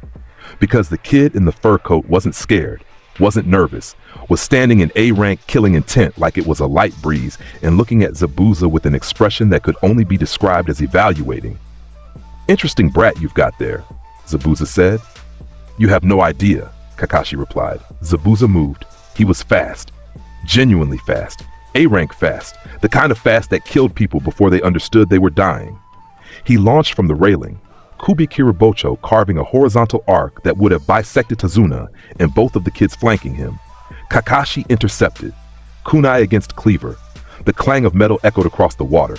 because the kid in the fur coat wasn't scared, wasn't nervous, was standing in A-rank killing intent like it was a light breeze and looking at Zabuza with an expression that could only be described as evaluating. Interesting brat you've got there, Zabuza said. You have no idea, Kakashi replied. Zabuza moved. He was fast. Genuinely fast. A-rank fast. The kind of fast that killed people before they understood they were dying. He launched from the railing, Kubikirabocho carving a horizontal arc that would have bisected Tazuna and both of the kids flanking him. Kakashi intercepted. Kunai against cleaver. The clang of metal echoed across the water.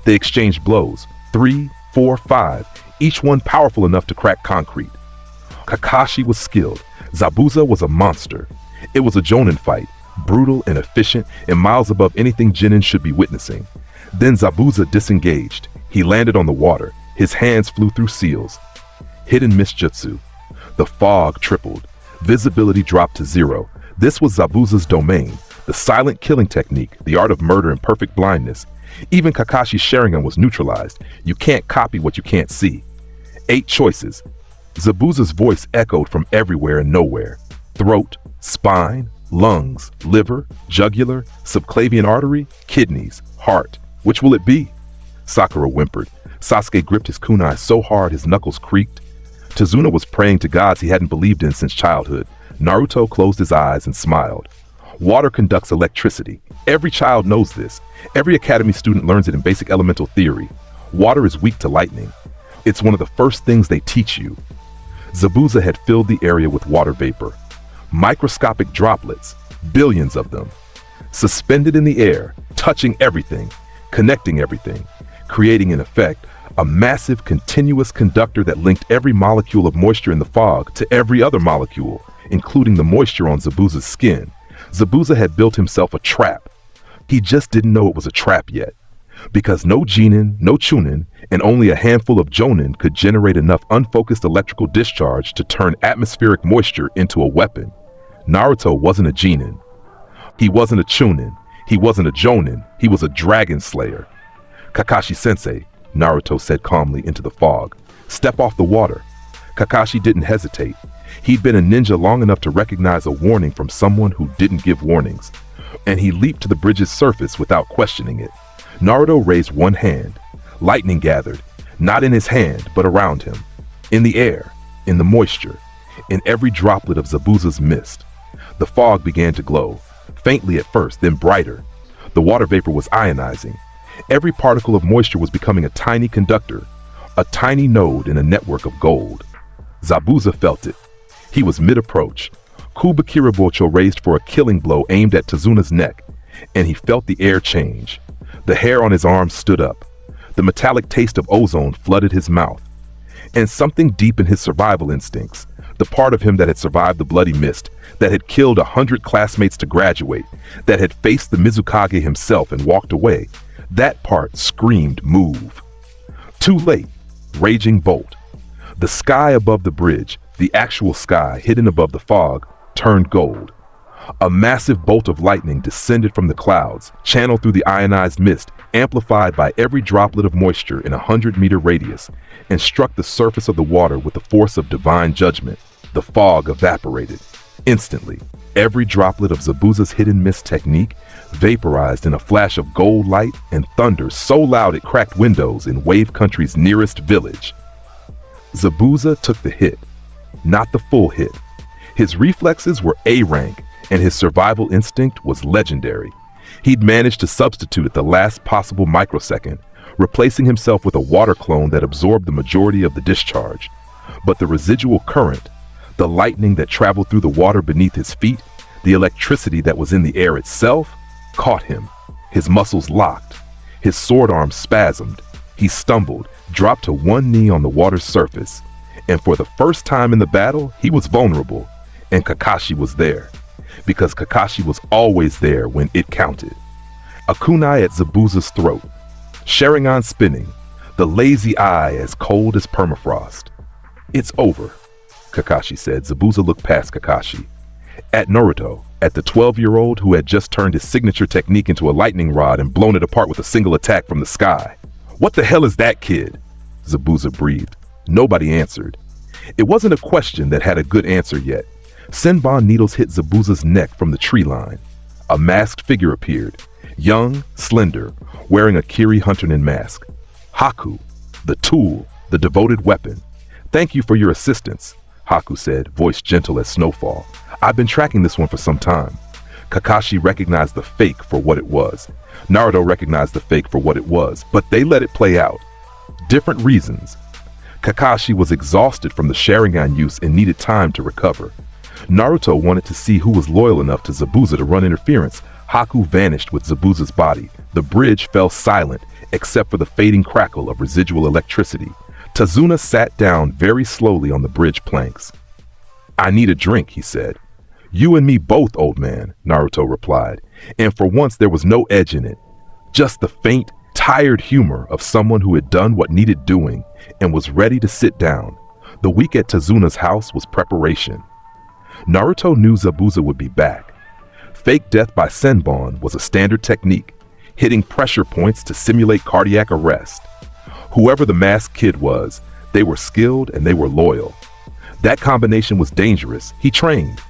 They exchanged blows, 3, 4, 5, each one powerful enough to crack concrete. Kakashi was skilled. Zabuza was a monster. It was a Jonin fight, brutal and efficient and miles above anything Genin should be witnessing. Then Zabuza disengaged. He landed on the water. His hands flew through seals. Hidden Mishjutsu. The fog tripled. Visibility dropped to 0. This was Zabuza's domain, the silent killing technique, the art of murder and perfect blindness. Even Kakashi's Sharingan was neutralized. You can't copy what you can't see. 8 choices. Zabuza's voice echoed from everywhere and nowhere. Throat, spine, lungs, liver, jugular, subclavian artery, kidneys, heart. Which will it be? Sakura whimpered. Sasuke gripped his kunai so hard his knuckles creaked. Tazuna was praying to gods he hadn't believed in since childhood. Naruto closed his eyes and smiled. Water conducts electricity. Every child knows this. Every academy student learns it in basic elemental theory. Water is weak to lightning. It's one of the first things they teach you. Zabuza had filled the area with water vapor. Microscopic droplets, billions of them. Suspended in the air, touching everything, connecting everything, creating in effect a massive continuous conductor that linked every molecule of moisture in the fog to every other molecule, including the moisture on Zabuza's skin. Zabuza had built himself a trap. He just didn't know it was a trap yet. Because no Genin, no Chunin, and only a handful of Jonin could generate enough unfocused electrical discharge to turn atmospheric moisture into a weapon. Naruto wasn't a Genin. He wasn't a Chunin. He wasn't a Jonin. He was a dragon slayer. Kakashi-sensei, Naruto said calmly into the fog. Step off the water. Kakashi didn't hesitate. He'd been a ninja long enough to recognize a warning from someone who didn't give warnings. And he leaped to the bridge's surface without questioning it. Naruto raised one hand. Lightning gathered, not in his hand, but around him. In the air, in the moisture, in every droplet of Zabuza's mist. The fog began to glow, faintly at first, then brighter. The water vapor was ionizing. Every particle of moisture was becoming a tiny conductor, a tiny node in a network of gold. Zabuza felt it. He was mid-approach. Kubakirabocho raised for a killing blow aimed at Tazuna's neck, and he felt the air change. The hair on his arms stood up. The metallic taste of ozone flooded his mouth. And something deep in his survival instincts, the part of him that had survived the bloody mist, that had killed 100 classmates to graduate, that had faced the Mizukage himself and walked away, that part screamed move. Too late. Raging bolt. The sky above the bridge, the actual sky hidden above the fog, turned gold. A massive bolt of lightning descended from the clouds, channeled through the ionized mist, amplified by every droplet of moisture in a 100-meter radius, and struck the surface of the water with the force of divine judgment. The fog evaporated. Instantly, every droplet of Zabuza's hidden mist technique vaporized in a flash of gold light and thunder so loud it cracked windows in Wave Country's nearest village. Zabuza took the hit, not the full hit. His reflexes were A rank, and his survival instinct was legendary. He'd managed to substitute at the last possible microsecond, replacing himself with a water clone that absorbed the majority of the discharge. But the residual current, the lightning that traveled through the water beneath his feet, the electricity that was in the air itself, caught him. His muscles locked. His sword arm spasmed. He stumbled, dropped to one knee on the water's surface. And for the first time in the battle, he was vulnerable. And Kakashi was there. Because Kakashi was always there when it counted. A kunai at Zabuza's throat. Sharingan spinning. The lazy eye as cold as permafrost. It's over, Kakashi said. Zabuza looked past Kakashi. At Naruto, at the 12-year-old who had just turned his signature technique into a lightning rod and blown it apart with a single attack from the sky. What the hell is that kid? Zabuza breathed. Nobody answered. It wasn't a question that had a good answer yet. Senbon needles hit Zabuza's neck from the tree line. A masked figure appeared, young, slender, wearing a Kiri Hunterman mask. Haku, the tool, the devoted weapon. Thank you for your assistance, Haku said, voice gentle as snowfall. I've been tracking this one for some time. Kakashi recognized the fake for what it was. Naruto recognized the fake for what it was, but they let it play out. Different reasons. Kakashi was exhausted from the Sharingan use and needed time to recover. Naruto wanted to see who was loyal enough to Zabuza to run interference. Haku vanished with Zabuza's body. The bridge fell silent, except for the fading crackle of residual electricity. Tazuna sat down very slowly on the bridge planks. I need a drink, he said. You and me both, old man, Naruto replied, and for once there was no edge in it. Just the faint, tired humor of someone who had done what needed doing and was ready to sit down. The week at Tazuna's house was preparation. Naruto knew Zabuza would be back. Fake death by Senbon was a standard technique, hitting pressure points to simulate cardiac arrest. Whoever the masked kid was, they were skilled and they were loyal. That combination was dangerous. He trained.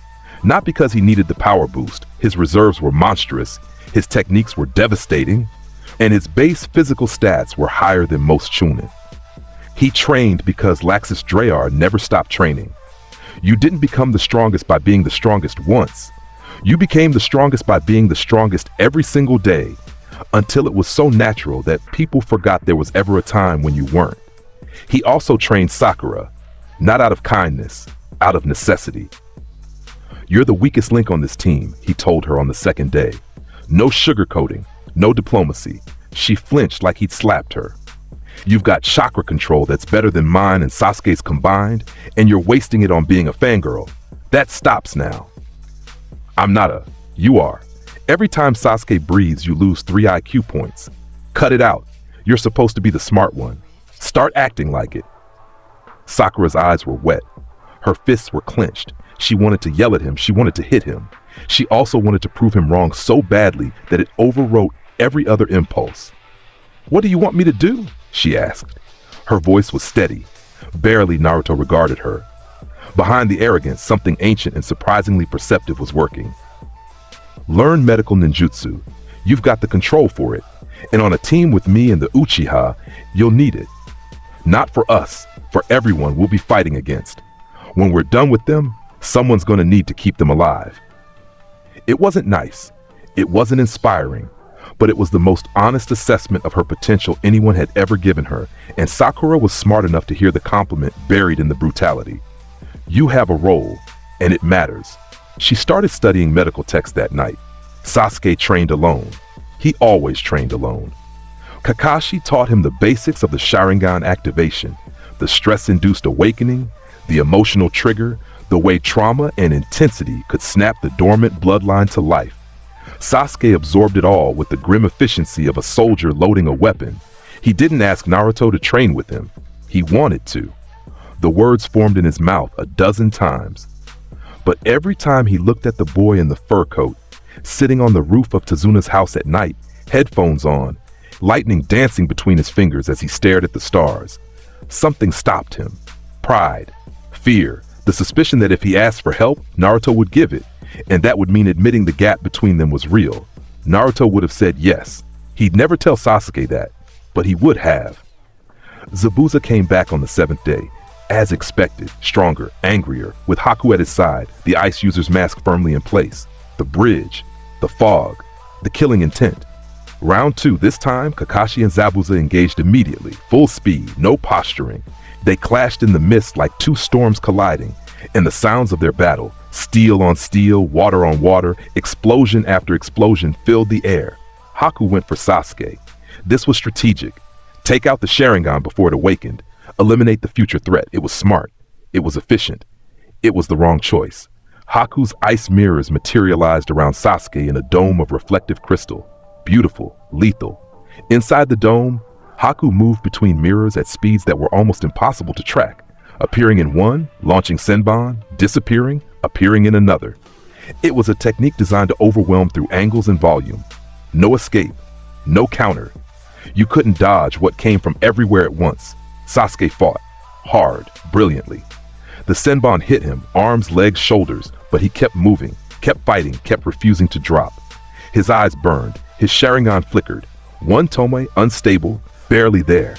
Not because he needed the power boost. His reserves were monstrous, his techniques were devastating, and his base physical stats were higher than most Chunin. He trained because Laxus Dreyar never stopped training. You didn't become the strongest by being the strongest once. You became the strongest by being the strongest every single day, until it was so natural that people forgot there was ever a time when you weren't. He also trained Sakura, not out of kindness, out of necessity. You're the weakest link on this team, he told her on the second day. No sugarcoating, no diplomacy. She flinched like he'd slapped her. You've got chakra control that's better than mine and Sasuke's combined, and you're wasting it on being a fangirl. That stops now. I'm not a... You are. Every time Sasuke breathes, you lose 3 IQ points. Cut it out. You're supposed to be the smart one. Start acting like it. Sakura's eyes were wet. Her fists were clenched. She wanted to yell at him. She wanted to hit him. She also wanted to prove him wrong so badly that it overwrote every other impulse. What do you want me to do? She asked. Her voice was steady. Barely Naruto regarded her. Behind the arrogance, something ancient and surprisingly perceptive was working. Learn medical ninjutsu. You've got the control for it. And on a team with me and the Uchiha, you'll need it. Not for us, for everyone we'll be fighting against. When we're done with them, someone's going to need to keep them alive. It wasn't nice. It wasn't inspiring. But it was the most honest assessment of her potential anyone had ever given her, and Sakura was smart enough to hear the compliment buried in the brutality. You have a role, and it matters. She started studying medical texts that night. Sasuke trained alone. He always trained alone. Kakashi taught him the basics of the Sharingan activation, the stress-induced awakening, the emotional trigger, the way trauma and intensity could snap the dormant bloodline to life. Sasuke absorbed it all with the grim efficiency of a soldier loading a weapon. He didn't ask Naruto to train with him. He wanted to. The words formed in his mouth a dozen times. But every time he looked at the boy in the fur coat, sitting on the roof of Tazuna's house at night, headphones on, lightning dancing between his fingers as he stared at the stars, something stopped him. Pride, fear, the suspicion that if he asked for help, Naruto would give it, and that would mean admitting the gap between them was real. Naruto would have said yes. He'd never tell Sasuke that, but he would have. Zabuza came back on the 7th day, as expected, stronger, angrier, with Haku at his side, the ice user's mask firmly in place, the bridge, the fog, the killing intent. Round 2, this time, Kakashi and Zabuza engaged immediately, full speed, no posturing. They clashed in the mist like two storms colliding, and the sounds of their battle, steel on steel, water on water, explosion after explosion filled the air. Haku went for Sasuke. This was strategic. Take out the Sharingan before it awakened. Eliminate the future threat. It was smart. It was efficient. It was the wrong choice. Haku's ice mirrors materialized around Sasuke in a dome of reflective crystal. Beautiful, lethal. Inside the dome, Haku moved between mirrors at speeds that were almost impossible to track. Appearing in one, launching Senbon, disappearing, appearing in another. It was a technique designed to overwhelm through angles and volume. No escape, no counter. You couldn't dodge what came from everywhere at once. Sasuke fought, hard, brilliantly. The Senbon hit him, arms, legs, shoulders, but he kept moving, kept fighting, kept refusing to drop. His eyes burned, his Sharingan flickered. One Tome, unstable, barely there.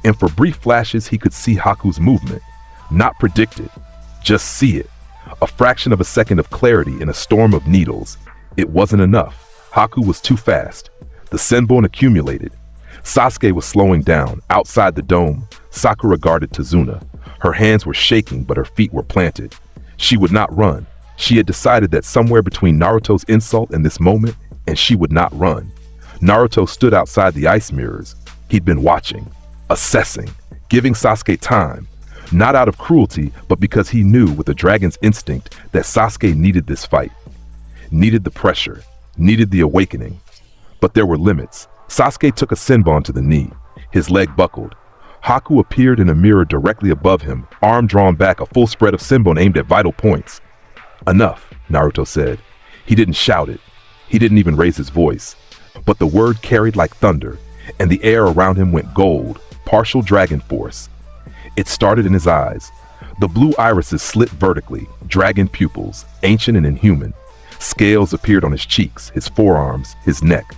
And for brief flashes he could see Haku's movement. Not predict it, just see it. A fraction of a second of clarity in a storm of needles. It wasn't enough. Haku was too fast. The Senbon accumulated. Sasuke was slowing down. Outside the dome, Sakura guarded Tazuna. Her hands were shaking, but her feet were planted. She would not run. She had decided that somewhere between Naruto's insult and this moment, and she would not run. Naruto stood outside the ice mirrors. He'd been watching, assessing, giving Sasuke time. Not out of cruelty, but because he knew with a dragon's instinct that Sasuke needed this fight. Needed the pressure, needed the awakening. But there were limits. Sasuke took a Senbon to the knee. His leg buckled. Haku appeared in a mirror directly above him, arm drawn back, a full spread of Senbon aimed at vital points. Enough, Naruto said. He didn't shout it. He didn't even raise his voice. But the word carried like thunder, and the air around him went gold, partial dragon force. It started in his eyes. The blue irises slit vertically, dragon pupils, ancient and inhuman. Scales appeared on his cheeks, his forearms, his neck.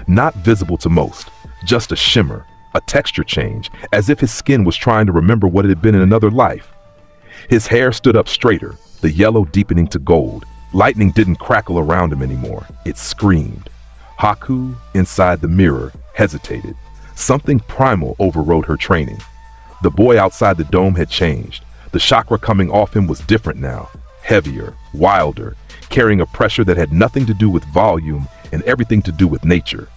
Not visible to most, just a shimmer, a texture change, as if his skin was trying to remember what it had been in another life. His hair stood up straighter, the yellow deepening to gold. Lightning didn't crackle around him anymore, it screamed. Haku, inside the mirror, hesitated. Something primal overrode her training. The boy outside the dome had changed. The chakra coming off him was different now, heavier, wilder, carrying a pressure that had nothing to do with volume and everything to do with nature.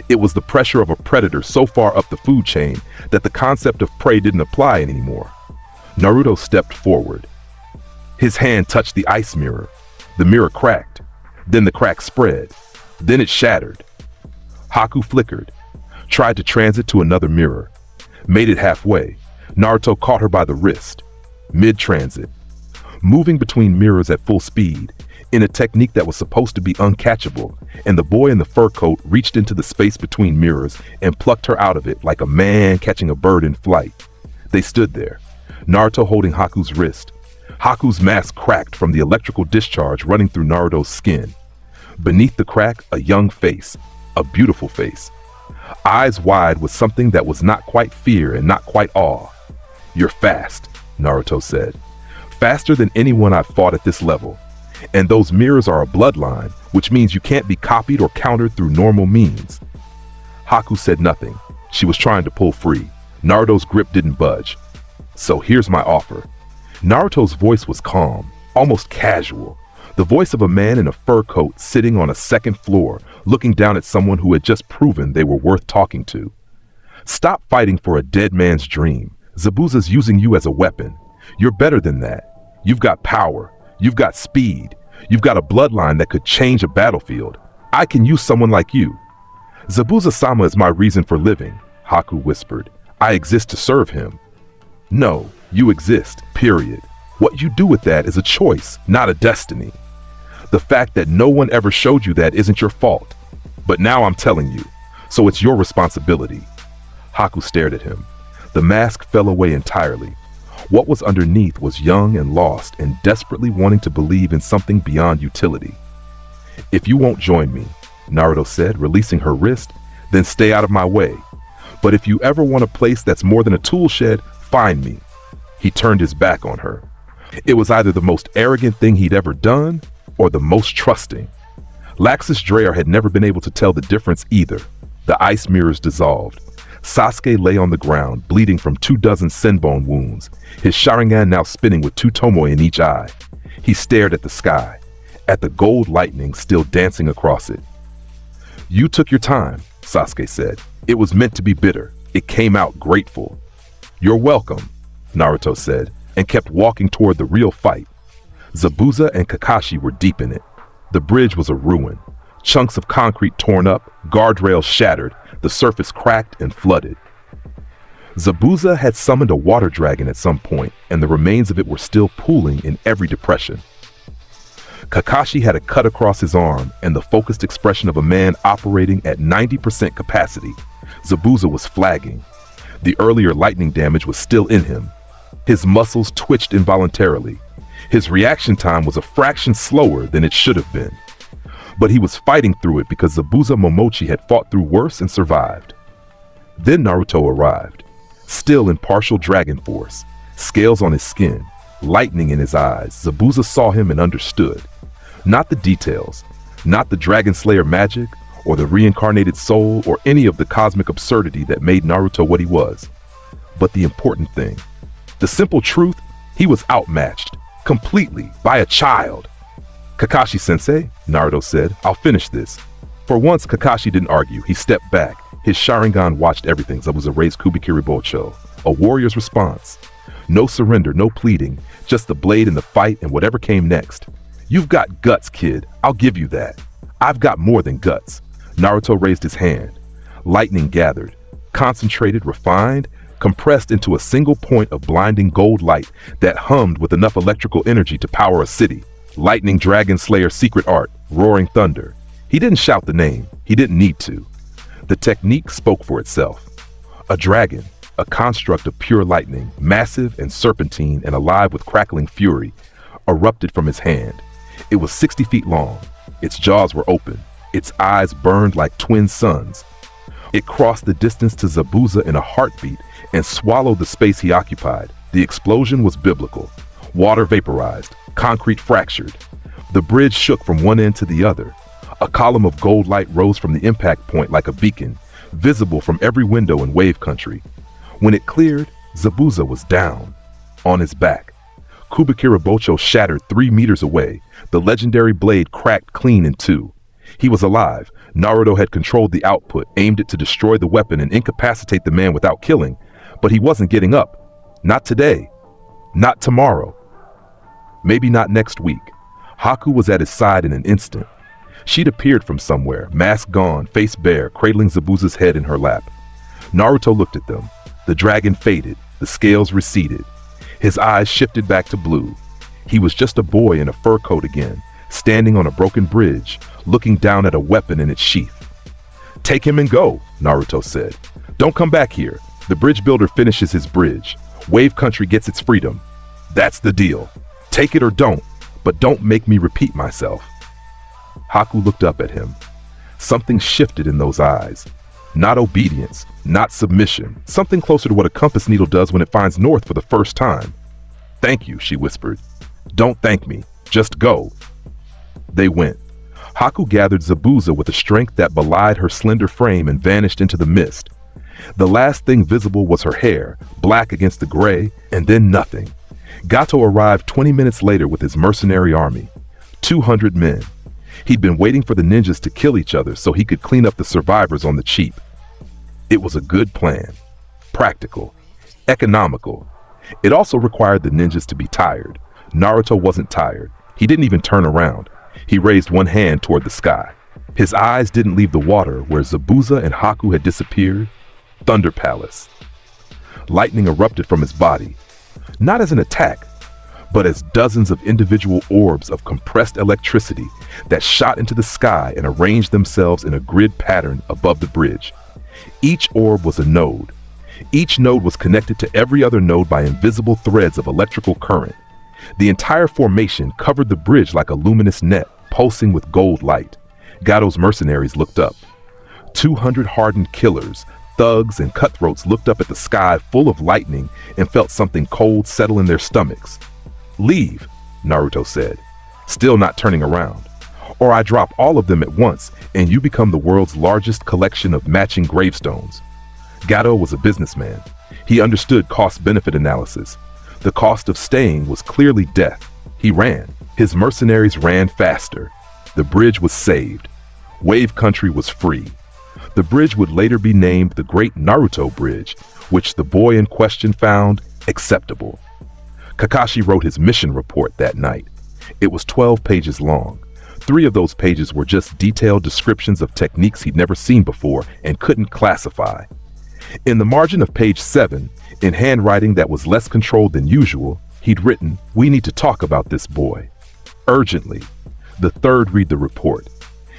It was the pressure of a predator so far up the food chain that the concept of prey didn't apply anymore. Naruto stepped forward. His hand touched the ice mirror. The mirror cracked. Then the crack spread. Then it shattered. Haku flickered, tried to transit to another mirror. Made it halfway. Naruto caught her by the wrist. Mid-transit. Moving between mirrors at full speed, in a technique that was supposed to be uncatchable, and the boy in the fur coat reached into the space between mirrors and plucked her out of it like a man catching a bird in flight. They stood there, Naruto holding Haku's wrist. Haku's mask cracked from the electrical discharge running through Naruto's skin. Beneath the crack, a young face, a beautiful face. eyes wide with something that was not quite fear and not quite awe. "You're fast," Naruto said. "Faster than anyone I've fought at this level. And those mirrors are a bloodline, which means you can't be copied or countered through normal means." Haku said nothing. She was trying to pull free. Naruto's grip didn't budge. "So here's my offer." Naruto's voice was calm, almost casual. The voice of a man in a fur coat sitting on a second floor, looking down at someone who had just proven they were worth talking to. "Stop fighting for a dead man's dream. Zabuza's using you as a weapon. You're better than that. You've got power. You've got speed. You've got a bloodline that could change a battlefield. I can use someone like you." "Zabuza-sama is my reason for living," Haku whispered. "I exist to serve him." "No, you exist, period. What you do with that is a choice, not a destiny. The fact that no one ever showed you that isn't your fault. But now I'm telling you, so it's your responsibility." Haku stared at him. The mask fell away entirely. What was underneath was young and lost and desperately wanting to believe in something beyond utility. "If you won't join me," Naruto said, releasing her wrist, "then stay out of my way. But if you ever want a place that's more than a tool shed, find me." He turned his back on her. It was either the most arrogant thing he'd ever done or the most trusting. Laxus Dreyer had never been able to tell the difference either. The ice mirrors dissolved. Sasuke lay on the ground, bleeding from 24 senbon wounds, his Sharingan now spinning with 2 tomoe in each eye. He stared at the sky, at the gold lightning still dancing across it. "You took your time," Sasuke said. "It was meant to be bitter. It came out grateful." "You're welcome," Naruto said, and kept walking toward the real fight. Zabuza and Kakashi were deep in it. The bridge was a ruin. Chunks of concrete torn up, guardrails shattered, the surface cracked and flooded. Zabuza had summoned a water dragon at some point, and the remains of it were still pooling in every depression. Kakashi had a cut across his arm and the focused expression of a man operating at 90% capacity. Zabuza was flagging. The earlier lightning damage was still in him. His muscles twitched involuntarily. His reaction time was a fraction slower than it should have been. But he was fighting through it because Zabuza Momochi had fought through worse and survived. Then Naruto arrived, still in partial dragon force, scales on his skin, lightning in his eyes. Zabuza saw him and understood. Not the details, not the Dragon Slayer magic, or the reincarnated soul, or any of the cosmic absurdity that made Naruto what he was. But the important thing, the simple truth, he was outmatched, completely, by a child. "Kakashi-sensei," Naruto said, "I'll finish this." For once, Kakashi didn't argue. He stepped back. His Sharingan watched everything. Zabuza raised Kubikiri Bocho, a warrior's response. No surrender, no pleading, just the blade in the fight and whatever came next. "You've got guts, kid. I'll give you that. I've got more than guts." Naruto raised his hand. Lightning gathered, concentrated, refined, compressed into a single point of blinding gold light that hummed with enough electrical energy to power a city. Lightning Dragon Slayer secret art, roaring thunder. He didn't shout the name. He didn't need to. The technique spoke for itself. A dragon, a construct of pure lightning, massive and serpentine and alive with crackling fury, erupted from his hand. It was 60 feet long. Its jaws were open. Its eyes burned like twin suns. It crossed the distance to Zabuza in a heartbeat and swallowed the space he occupied. The explosion was biblical. Water vaporized, concrete fractured. The bridge shook from one end to the other. A column of gold light rose from the impact point like a beacon, visible from every window in Wave Country. When it cleared, Zabuza was down, on his back. Kubikiri Bocho shattered 3 meters away. The legendary blade cracked clean in 2. He was alive. Naruto had controlled the output, aimed it to destroy the weapon and incapacitate the man without killing. But he wasn't getting up. Not today. Not tomorrow. Maybe not next week. Haku was at his side in an instant. She'd appeared from somewhere, mask gone, face bare, cradling Zabuza's head in her lap. Naruto looked at them. The dragon faded. The scales receded. His eyes shifted back to blue. He was just a boy in a fur coat again, standing on a broken bridge, looking down at a weapon in its sheath. "Take him and go," Naruto said. "Don't come back here. The bridge builder finishes his bridge. Wave Country gets its freedom. That's the deal. Take it or don't, but don't make me repeat myself." Haku looked up at him. Something shifted in those eyes. Not obedience, not submission, something closer to what a compass needle does when it finds north for the first time. "Thank you," she whispered. "Don't thank me. Just go." They went. Haku gathered Zabuza with a strength that belied her slender frame and vanished into the mist. The last thing visible was her hair, black against the gray, and then nothing. Gato arrived 20 minutes later with his mercenary army. 200 men. He'd been waiting for the ninjas to kill each other so he could clean up the survivors on the cheap. It was a good plan. Practical. Economical. It also required the ninjas to be tired. Naruto wasn't tired. He didn't even turn around. He raised one hand toward the sky. His eyes didn't leave the water where Zabuza and Haku had disappeared. Thunder Palace. Lightning erupted from his body. Not as an attack, but as dozens of individual orbs of compressed electricity that shot into the sky and arranged themselves in a grid pattern above the bridge. Each orb was a node. Each node was connected to every other node by invisible threads of electrical current. The entire formation covered the bridge like a luminous net, pulsing with gold light. Gato's mercenaries looked up. 200 hardened killers, thugs, and cutthroats looked up at the sky full of lightning and felt something cold settle in their stomachs. "Leave," Naruto said, still not turning around. "Or I drop all of them at once and you become the world's largest collection of matching gravestones." Gato was a businessman. He understood cost-benefit analysis. The cost of staying was clearly death. He ran. His mercenaries ran faster. The bridge was saved. Wave Country was free. The bridge would later be named the Great Naruto Bridge, which the boy in question found acceptable. Kakashi wrote his mission report that night. It was 12 pages long. 3 of those pages were just detailed descriptions of techniques he'd never seen before and couldn't classify. In the margin of page 7, in handwriting that was less controlled than usual, he'd written, "We need to talk about this boy. Urgently." The third read the report.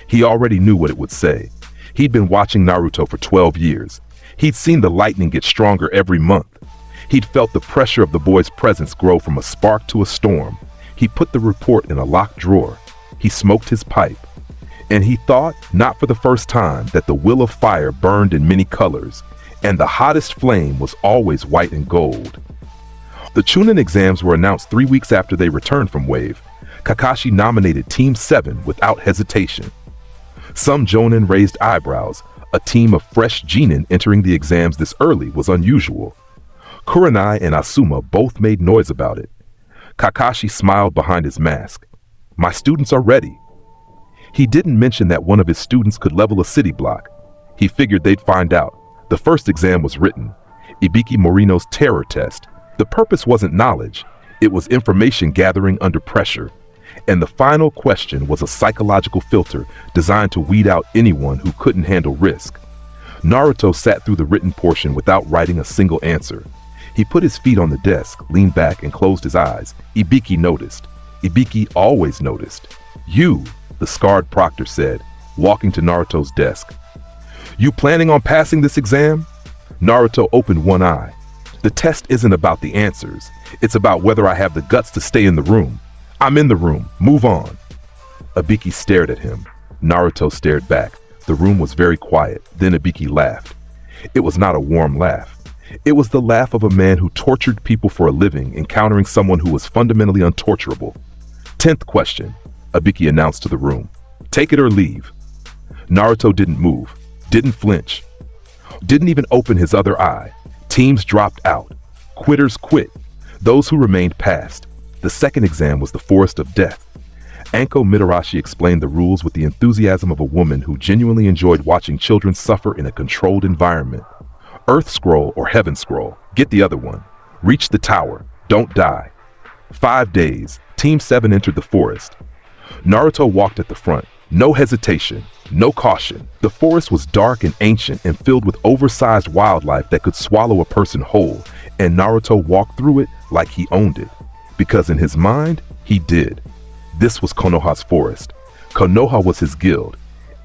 He already knew what it would say. He'd been watching Naruto for 12 years. He'd seen the lightning get stronger every month. He'd felt the pressure of the boy's presence grow from a spark to a storm. He put the report in a locked drawer. He smoked his pipe. And he thought, not for the first time, that the will of fire burned in many colors, and the hottest flame was always white and gold. The Chunin exams were announced 3 weeks after they returned from Wave. Kakashi nominated Team 7 without hesitation. Some Jonin raised eyebrows. A team of fresh genin entering the exams this early was unusual. Kurenai and Asuma both made noise about it. Kakashi smiled behind his mask. "My students are ready." He didn't mention that one of his students could level a city block. He figured they'd find out. The first exam was written. Ibiki Morino's terror test. The purpose wasn't knowledge. It was information gathering under pressure. And the final question was a psychological filter designed to weed out anyone who couldn't handle risk. Naruto sat through the written portion without writing a single answer. He put his feet on the desk, leaned back, and closed his eyes. Ibiki noticed. Ibiki always noticed. "You," the scarred proctor said, walking to Naruto's desk. "You planning on passing this exam?" Naruto opened one eye. "The test isn't about the answers. It's about whether I have the guts to stay in the room. I'm in the room. Move on." Ibiki stared at him. Naruto stared back. The room was very quiet. Then Ibiki laughed. It was not a warm laugh. It was the laugh of a man who tortured people for a living, encountering someone who was fundamentally untorturable. "10th question," Ibiki announced to the room. "Take it or leave." Naruto didn't move, didn't flinch, didn't even open his other eye. Teams dropped out. Quitters quit. Those who remained passed. The second exam was the Forest of Death. Anko Mitarashi explained the rules with the enthusiasm of a woman who genuinely enjoyed watching children suffer in a controlled environment. Earth Scroll or Heaven Scroll. Get the other one. Reach the tower. Don't die. 5 days. Team 7 entered the forest. Naruto walked at the front. No hesitation. No caution. The forest was dark and ancient and filled with oversized wildlife that could swallow a person whole, and Naruto walked through it like he owned it. Because in his mind, he did. This was Konoha's forest. Konoha was his guild.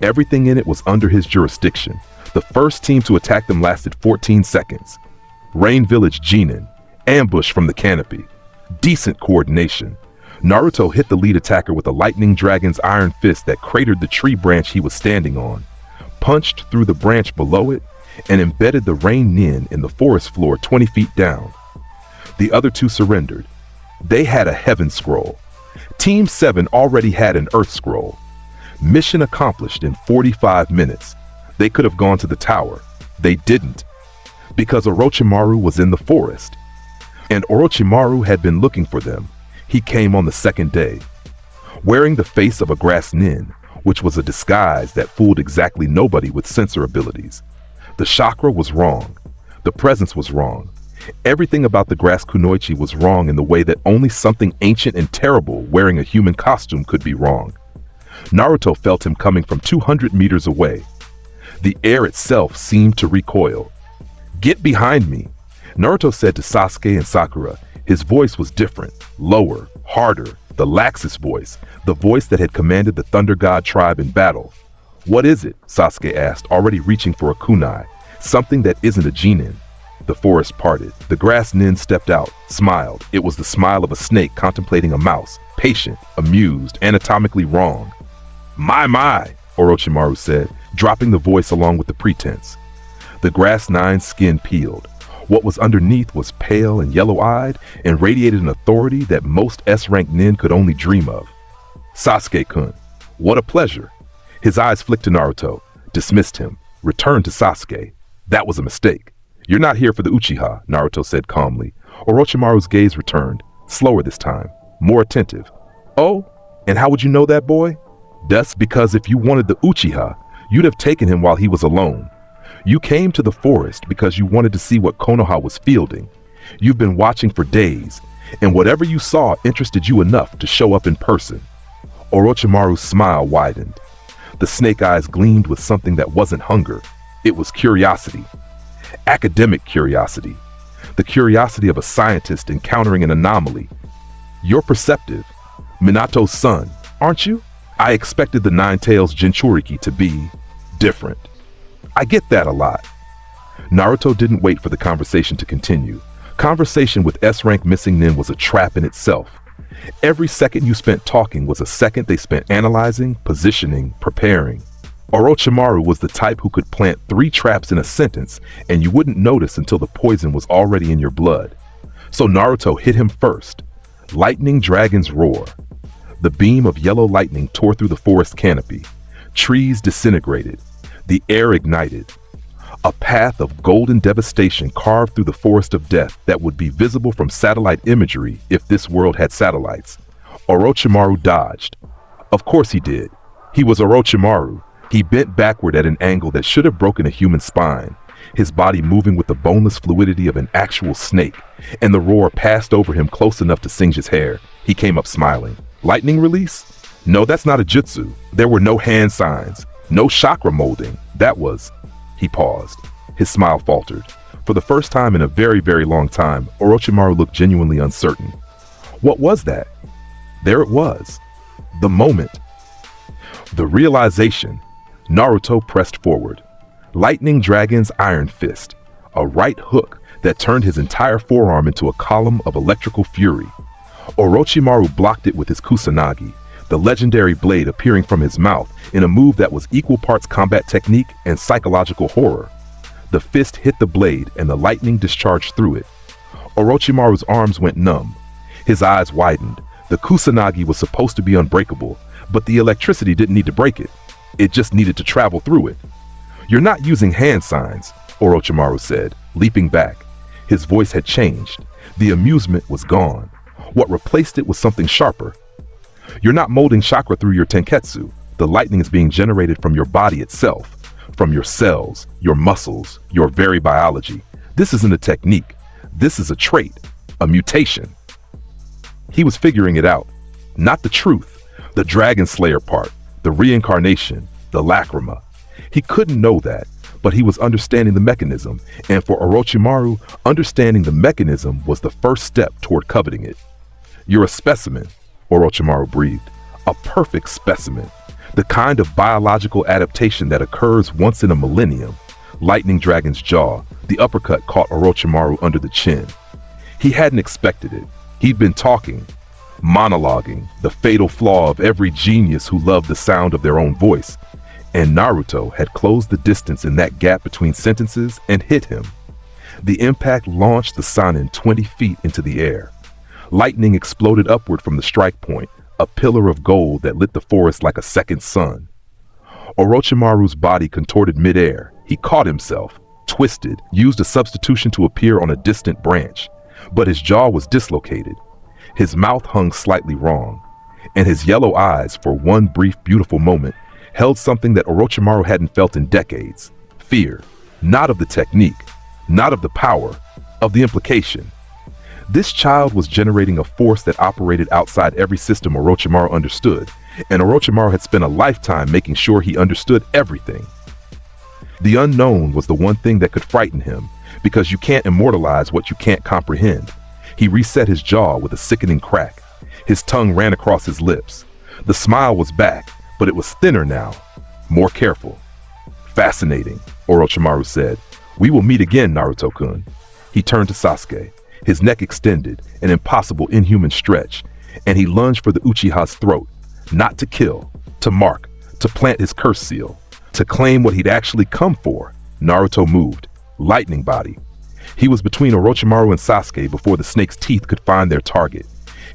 Everything in it was under his jurisdiction. The first team to attack them lasted 14 seconds. Rain Village Genin. Ambush from the canopy. Decent coordination. Naruto hit the lead attacker with a lightning dragon's iron fist that cratered the tree branch he was standing on. punched through the branch below it, and embedded the Rain Nin in the forest floor 20 feet down. The other two surrendered. They had a Heaven Scroll. Team 7 already had an Earth Scroll. Mission accomplished in 45 minutes. They could have gone to the tower. They didn't, because Orochimaru was in the forest. And Orochimaru had been looking for them. He came on the second day, wearing the face of a grass nin, which was a disguise that fooled exactly nobody with sensor abilities. The chakra was wrong. The presence was wrong. Everything about the grass kunoichi was wrong in the way that only something ancient and terrible wearing a human costume could be wrong. Naruto felt him coming from 200 meters away. The air itself seemed to recoil. "Get behind me," Naruto said to Sasuke and Sakura. His voice was different, lower, harder, the laxest voice, the voice that had commanded the Thunder God tribe in battle. "What is it?" Sasuke asked, already reaching for a kunai, something that isn't a genin. The forest parted. The grass nin stepped out, smiled. It was the smile of a snake contemplating a mouse, patient, amused, anatomically wrong. My, Orochimaru said, dropping the voice along with the pretense. The grass nine's skin peeled. What was underneath was pale and yellow-eyed and radiated an authority that most S-rank nin could only dream of. "Sasuke-kun, what a pleasure." His eyes flicked to Naruto, dismissed him, returned to Sasuke. "That was a mistake. You're not here for the Uchiha," Naruto said calmly. Orochimaru's gaze returned, slower this time, more attentive. "Oh, and how would you know that, boy?" "That's because if you wanted the Uchiha, you'd have taken him while he was alone. You came to the forest because you wanted to see what Konoha was fielding. You've been watching for days, and whatever you saw interested you enough to show up in person." Orochimaru's smile widened. The snake eyes gleamed with something that wasn't hunger. It was curiosity. Academic curiosity. The curiosity of a scientist encountering an anomaly. "You're perceptive. Minato's son, aren't you? I expected the Nine-Tails Jinchuriki to be different." "I get that a lot." Naruto didn't wait for the conversation to continue. Conversation with S-rank missing nin was a trap in itself. Every second you spent talking was a second they spent analyzing, positioning, preparing. Orochimaru was the type who could plant 3 traps in a sentence and you wouldn't notice until the poison was already in your blood. So Naruto hit him first. Lightning Dragon's Roar. The beam of yellow lightning tore through the forest canopy. Trees disintegrated. The air ignited. A path of golden devastation carved through the forest of death that would be visible from satellite imagery if this world had satellites. Orochimaru dodged. Of course he did. He was Orochimaru. He bent backward at an angle that should have broken a human spine, his body moving with the boneless fluidity of an actual snake, and the roar passed over him close enough to singe his hair. He came up smiling. "Lightning release? No, that's not a jutsu. There were no hand signs, no chakra molding. That was..." He paused. His smile faltered. For the first time in a very, very long time, Orochimaru looked genuinely uncertain. What was that? There it was. The moment. The realization. Naruto pressed forward. Lightning Dragon's Iron Fist. A right hook that turned his entire forearm into a column of electrical fury. Orochimaru blocked it with his Kusanagi, the legendary blade appearing from his mouth in a move that was equal parts combat technique and psychological horror. The fist hit the blade and the lightning discharged through it. Orochimaru's arms went numb. His eyes widened. The Kusanagi was supposed to be unbreakable, but the electricity didn't need to break it. It just needed to travel through it. "You're not using hand signs," Orochimaru said, leaping back. His voice had changed. The amusement was gone. What replaced it was something sharper. "You're not molding chakra through your tenketsu. The lightning is being generated from your body itself, from your cells, your muscles, your very biology. This isn't a technique. This is a trait, a mutation." He was figuring it out. Not the truth, the Dragon Slayer part, the reincarnation, the lacrima. He couldn't know that, but he was understanding the mechanism, and for Orochimaru, understanding the mechanism was the first step toward coveting it. "You're a specimen," Orochimaru breathed. "A perfect specimen. The kind of biological adaptation that occurs once in a millennium." Lightning Dragon's jaw, the uppercut caught Orochimaru under the chin. He hadn't expected it. He'd been talking, monologuing, the fatal flaw of every genius who loved the sound of their own voice. and Naruto had closed the distance in that gap between sentences and hit him. The impact launched the Sannin 20 feet into the air. Lightning exploded upward from the strike point, a pillar of gold that lit the forest like a second sun. Orochimaru's body contorted midair. He caught himself, twisted, used a substitution to appear on a distant branch, but his jaw was dislocated. His mouth hung slightly wrong, and his yellow eyes, for one brief, beautiful moment, held something that Orochimaru hadn't felt in decades: fear, not of the technique, not of the power, of the implication. This child was generating a force that operated outside every system Orochimaru understood, and Orochimaru had spent a lifetime making sure he understood everything. The unknown was the one thing that could frighten him, because you can't immortalize what you can't comprehend. He reset his jaw with a sickening crack. His tongue ran across his lips. The smile was back, but it was thinner now, more careful. "Fascinating," Orochimaru said. "We will meet again, Naruto-kun." He turned to Sasuke, his neck extended, an impossible inhuman stretch, and he lunged for the Uchiha's throat, not to kill, to mark, to plant his curse seal, to claim what he'd actually come for. Naruto moved, lightning body. He was between Orochimaru and Sasuke before the snake's teeth could find their target.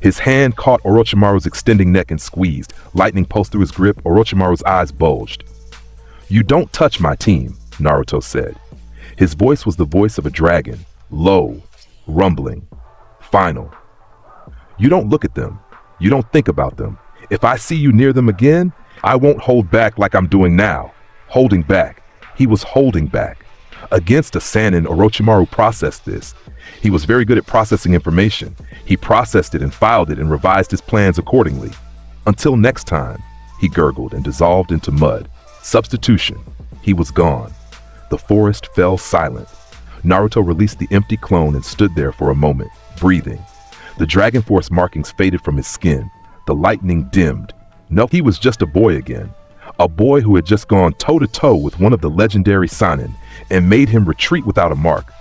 His hand caught Orochimaru's extending neck and squeezed. Lightning pulsed through his grip. Orochimaru's eyes bulged. "You don't touch my team," Naruto said. His voice was the voice of a dragon, low, rumbling, final. "You don't look at them. You don't think about them. If I see you near them again, I won't hold back like I'm doing now." Holding back. He was holding back. Against a Sannin, Orochimaru processed this. He was very good at processing information. He processed it and filed it and revised his plans accordingly. "Until next time," he gurgled and dissolved into mud. Substitution. He was gone. The forest fell silent. Naruto released the empty clone and stood there for a moment, breathing. The Dragon Force markings faded from his skin. The lightning dimmed. No, he was just a boy again. A boy who had just gone toe-to-toe with one of the legendary Sannin and made him retreat without a mark.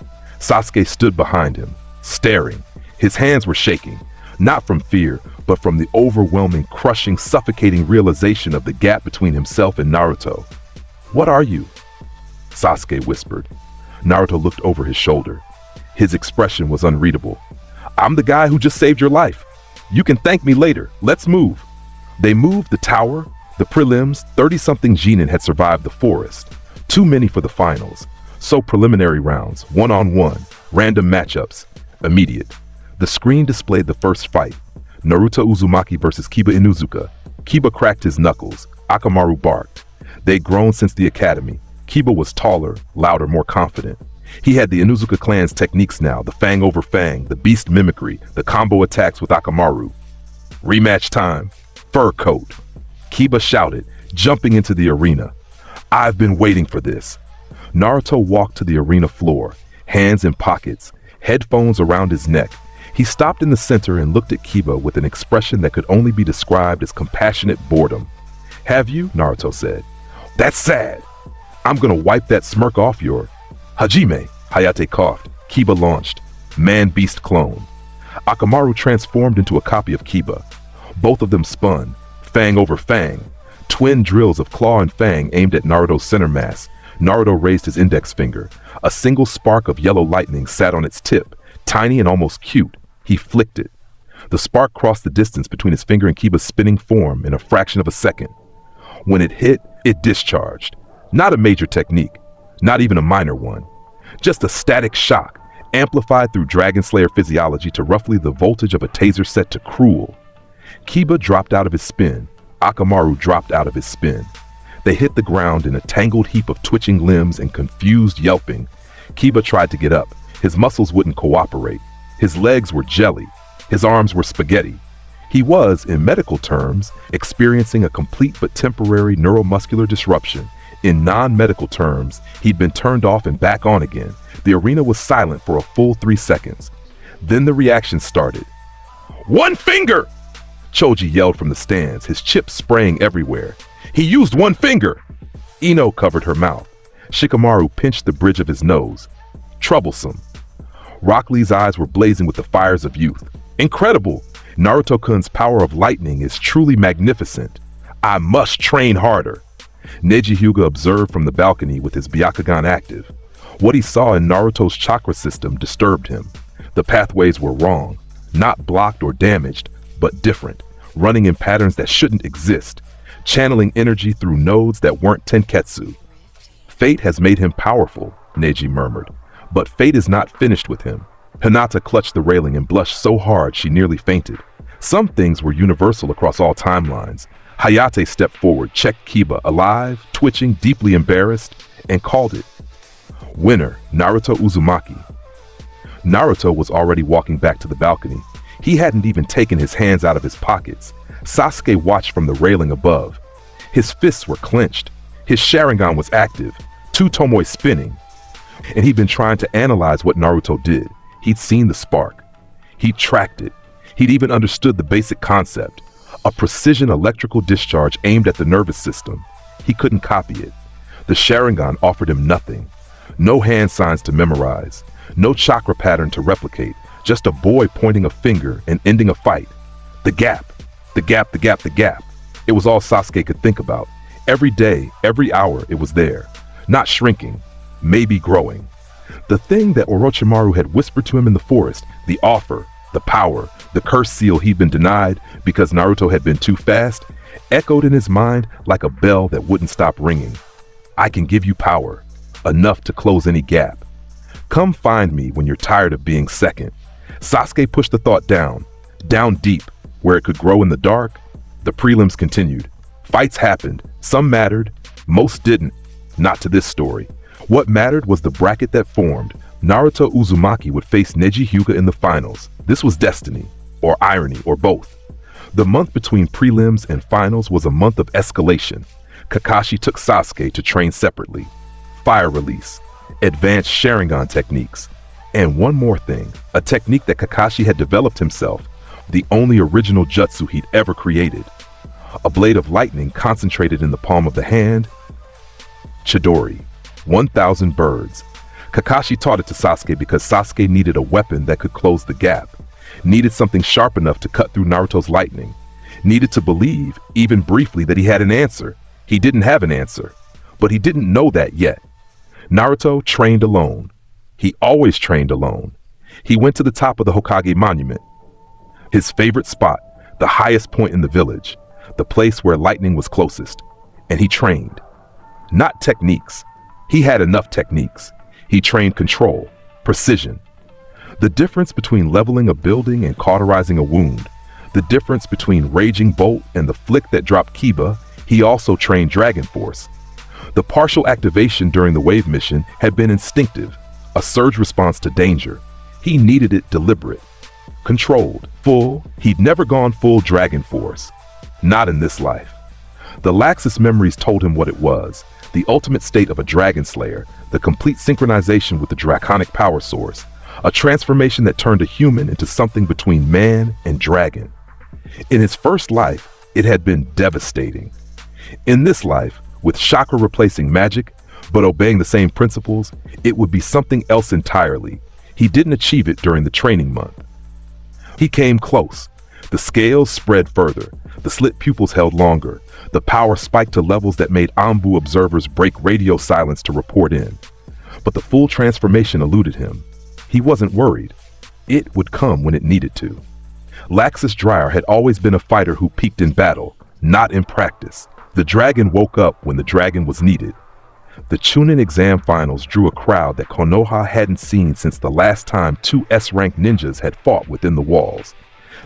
Sasuke stood behind him, staring. His hands were shaking, not from fear, but from the overwhelming, crushing, suffocating realization of the gap between himself and Naruto. "What are you?" Sasuke whispered. Naruto looked over his shoulder. His expression was unreadable. "I'm the guy who just saved your life. You can thank me later. Let's move." They moved the tower. The prelims, 30-something Genin had survived the forest. Too many for the finals. So preliminary rounds, one-on-one, random matchups, immediate. The screen displayed the first fight. Naruto Uzumaki versus Kiba Inuzuka. Kiba cracked his knuckles. Akamaru barked. They'd grown since the academy. Kiba was taller, louder, more confident. He had the Inuzuka clan's techniques now, the fang over fang, the beast mimicry, the combo attacks with Akamaru. Rematch time. Fur coat. Kiba shouted, jumping into the arena. "I've been waiting for this." Naruto walked to the arena floor, hands in pockets, headphones around his neck. He stopped in the center and looked at Kiba with an expression that could only be described as compassionate boredom. "Have you?" Naruto said. "That's sad. I'm gonna wipe that smirk off your..." "Hajime," Hayate coughed. Kiba launched. Man-beast clone. Akamaru transformed into a copy of Kiba. Both of them spun. Fang over fang. Twin drills of claw and fang aimed at Naruto's center mass. Naruto raised his index finger. A single spark of yellow lightning sat on its tip, tiny and almost cute. He flicked it. The spark crossed the distance between his finger and Kiba's spinning form in a fraction of a second. When it hit, it discharged. Not a major technique, not even a minor one. Just a static shock, amplified through Dragon Slayer physiology to roughly the voltage of a taser set to cruel. Kiba dropped out of his spin. Akamaru dropped out of his spin. They hit the ground in a tangled heap of twitching limbs and confused yelping. Kiba tried to get up. His muscles wouldn't cooperate. His legs were jelly. His arms were spaghetti. He was, in medical terms, experiencing a complete but temporary neuromuscular disruption. In non-medical terms, he'd been turned off and back on again. The arena was silent for a full 3 seconds. Then the reaction started. "One finger!" Choji yelled from the stands, his chips spraying everywhere. "He used one finger!" Ino covered her mouth. Shikamaru pinched the bridge of his nose. Troublesome. Rock Lee's eyes were blazing with the fires of youth. "Incredible! Naruto-kun's power of lightning is truly magnificent. I must train harder." Neji Hyuga observed from the balcony with his Byakugan active. What he saw in Naruto's chakra system disturbed him. The pathways were wrong, not blocked or damaged, but different, running in patterns that shouldn't exist, channeling energy through nodes that weren't tenketsu. Fate has made him powerful, Neji murmured, but fate is not finished with him. Hinata clutched the railing and blushed so hard she nearly fainted. Some things were universal across all timelines. Hayate stepped forward, checked Kiba, alive, twitching, deeply embarrassed, and called it. Winner, Naruto Uzumaki. Naruto was already walking back to the balcony. He hadn't even taken his hands out of his pockets. Sasuke watched from the railing above. His fists were clenched. His Sharingan was active, two Tomoe spinning. And he'd been trying to analyze what Naruto did. He'd seen the spark. He'd tracked it. He'd even understood the basic concept. A precision electrical discharge aimed at the nervous system. He couldn't copy it. The Sharingan offered him nothing. No hand signs to memorize. No chakra pattern to replicate. Just a boy pointing a finger and ending a fight. The gap. The gap, the gap, the gap. It was all Sasuke could think about. Every day, every hour, it was there. Not shrinking. Maybe growing. The thing that Orochimaru had whispered to him in the forest, the offer, the power, the curse seal he'd been denied because Naruto had been too fast, echoed in his mind like a bell that wouldn't stop ringing. I can give you power, enough to close any gap. Come find me when you're tired of being second. Sasuke pushed the thought down deep, where it could grow in the dark. The prelims continued. Fights happened. Some mattered, most didn't. Not to this story. What mattered was the bracket that formed. Naruto Uzumaki would face Neji Hyuga in the finals. This was destiny, or irony, or both. The month between prelims and finals was a month of escalation. Kakashi took Sasuke to train separately. Fire release, advanced Sharingan techniques, and one more thing, a technique that Kakashi had developed himself, the only original jutsu he'd ever created. A blade of lightning concentrated in the palm of the hand. Chidori, 1,000 birds. Kakashi taught it to Sasuke because Sasuke needed a weapon that could close the gap, needed something sharp enough to cut through Naruto's lightning, needed to believe, even briefly, that he had an answer. He didn't have an answer, but he didn't know that yet. Naruto trained alone. He always trained alone. He went to the top of the Hokage monument, his favorite spot, the highest point in the village, the place where lightning was closest, and he trained. Not techniques. He had enough techniques. He trained control, precision. The difference between leveling a building and cauterizing a wound, the difference between Raging Bolt and the flick that dropped Kiba, he also trained Dragon Force. The partial activation during the wave mission had been instinctive, a surge response to danger. He needed it deliberate, controlled, full. He'd never gone full Dragon Force. Not in this life. The laxest memories told him what it was, the ultimate state of a Dragon Slayer, the complete synchronization with the draconic power source, a transformation that turned a human into something between man and dragon. In his first life, it had been devastating. In this life, with chakra replacing magic, but obeying the same principles, it would be something else entirely. He didn't achieve it during the training month. He came close. The scales spread further. The slit pupils held longer. The power spiked to levels that made Anbu observers break radio silence to report in. But the full transformation eluded him. He wasn't worried. It would come when it needed to. Laxus Dryer had always been a fighter who peaked in battle, not in practice. The dragon woke up when the dragon was needed. The Chunin exam finals drew a crowd that Konoha hadn't seen since the last time two S-rank ninjas had fought within the walls.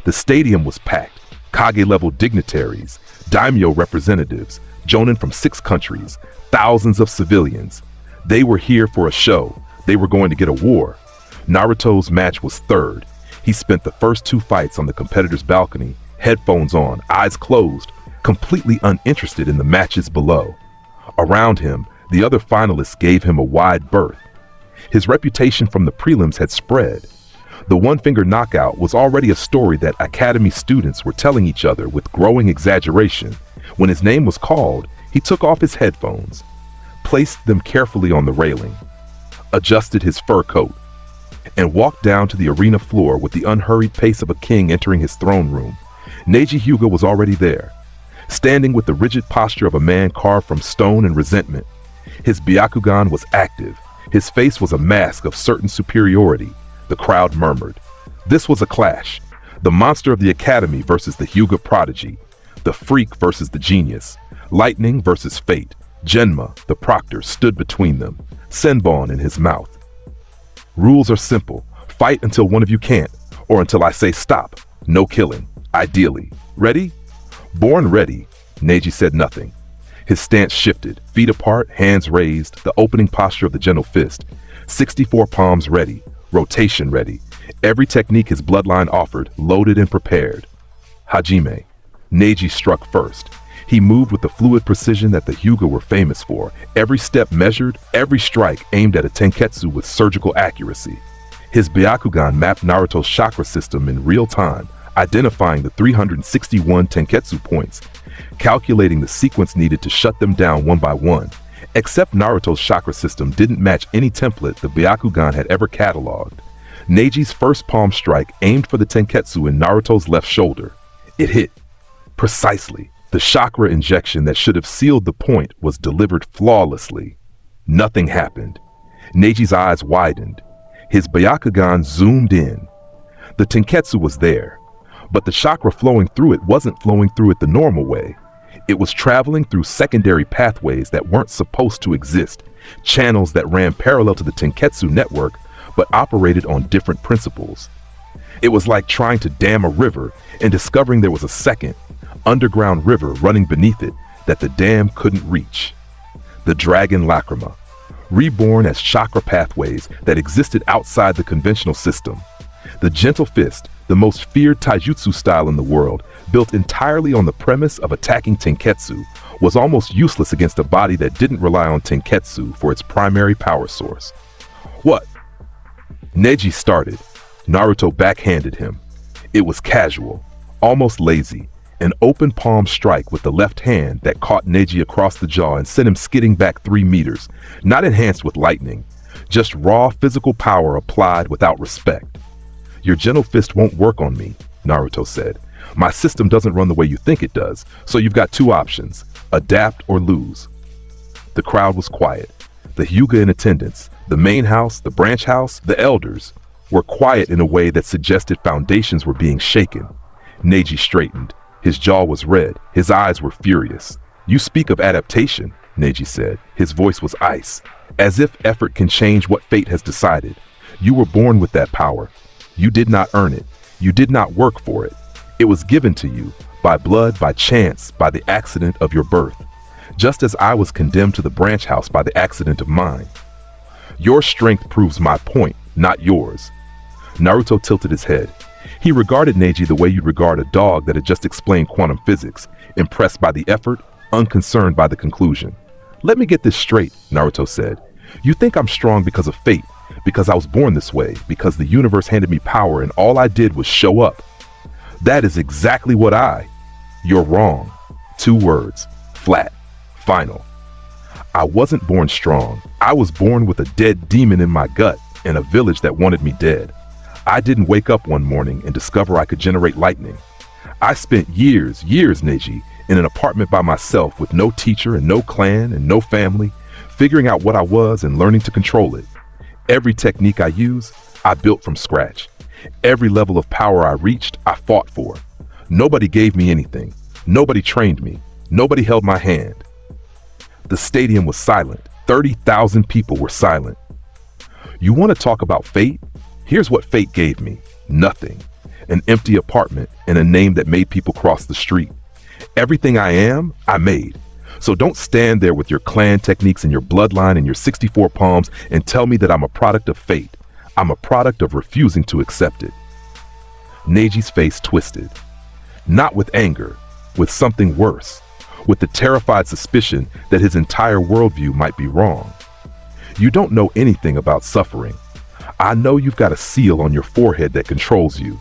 The stadium was packed. Kage-level dignitaries, daimyo representatives, jonin from 6 countries, thousands of civilians. They were here for a show. They were going to get a war. Naruto's match was third. He spent the first 2 fights on the competitor's balcony, headphones on, eyes closed, completely uninterested in the matches below. Around him, the other finalists gave him a wide berth. His reputation from the prelims had spread. The one-finger knockout was already a story that academy students were telling each other with growing exaggeration. When his name was called, he took off his headphones, placed them carefully on the railing, adjusted his fur coat, and walked down to the arena floor with the unhurried pace of a king entering his throne room. Neji Hyuga was already there. standing with the rigid posture of a man carved from stone and resentment. His Byakugan was active. His face was a mask of certain superiority. The crowd murmured. This was a clash. The monster of the academy versus the Hyuga prodigy. The freak versus the genius. Lightning versus fate. Genma, the proctor, stood between them, Senbon in his mouth. Rules are simple. Fight until one of you can't, or until I say stop. No killing, ideally. Ready? Born ready, Neji said nothing. His stance shifted, feet apart, hands raised, the opening posture of the gentle fist. 64 palms ready, rotation ready. Every technique his bloodline offered, loaded and prepared. Hajime. Neji struck first. He moved with the fluid precision that the Hyuga were famous for. Every step measured, every strike aimed at a tenketsu with surgical accuracy. His Byakugan mapped Naruto's chakra system in real time, identifying the 361 tenketsu points, calculating the sequence needed to shut them down one by one. Except Naruto's chakra system didn't match any template the Byakugan had ever cataloged. Neji's first palm strike aimed for the tenketsu in Naruto's left shoulder. It hit. Precisely. The chakra injection that should have sealed the point was delivered flawlessly. Nothing happened. Neji's eyes widened. His Byakugan zoomed in. The tenketsu was there, but the chakra flowing through it wasn't flowing through it the normal way. It was traveling through secondary pathways that weren't supposed to exist, channels that ran parallel to the tenketsu network but operated on different principles. It was like trying to dam a river and discovering there was a second, underground river running beneath it that the dam couldn't reach. The Dragon Lacrima, reborn as chakra pathways that existed outside the conventional system. The Gentle Fist, the most feared taijutsu style in the world, built entirely on the premise of attacking tenketsu, was almost useless against a body that didn't rely on tenketsu for its primary power source. What? Neji started. Naruto backhanded him. It was casual, almost lazy, an open palm strike with the left hand that caught Neji across the jaw and sent him skidding back 3 meters, not enhanced with lightning, just raw physical power applied without respect. Your gentle fist won't work on me, Naruto said. My system doesn't run the way you think it does, so you've got 2 options, adapt or lose. The crowd was quiet. The Hyuga in attendance, the main house, the branch house, the elders, were quiet in a way that suggested foundations were being shaken. Neji straightened. His jaw was red. His eyes were furious. You speak of adaptation, Neji said. His voice was ice, as if effort can change what fate has decided. You were born with that power. You did not earn it. You did not work for it. It was given to you, by blood, by chance, by the accident of your birth, just as I was condemned to the branch house by the accident of mine. Your strength proves my point, not yours. Naruto tilted his head. He regarded Neji the way you'd regard a dog that had just explained quantum physics, impressed by the effort, unconcerned by the conclusion. Let me get this straight, Naruto said. You think I'm strong because of fate, because I was born this way, because the universe handed me power and all I did was show up. That is exactly what You're wrong. 2 words. Flat. Final. I wasn't born strong. I was born with a dead demon in my gut and a village that wanted me dead. I didn't wake up one morning and discover I could generate lightning. I spent years, Neji, in an apartment by myself with no teacher and no clan and no family, figuring out what I was and learning to control it. Every technique I use, I built from scratch. Every level of power I reached, I fought for. Nobody gave me anything. Nobody trained me. Nobody held my hand. The stadium was silent. 30,000 people were silent. You want to talk about fate? Here's what fate gave me. Nothing. An empty apartment and a name that made people cross the street. Everything I am, I made. So don't stand there with your clan techniques and your bloodline and your 64 palms and tell me that I'm a product of fate. I'm a product of refusing to accept it. Neji's face twisted. Not with anger, with something worse, with the terrified suspicion that his entire worldview might be wrong. You don't know anything about suffering. I know you've got a seal on your forehead that controls you.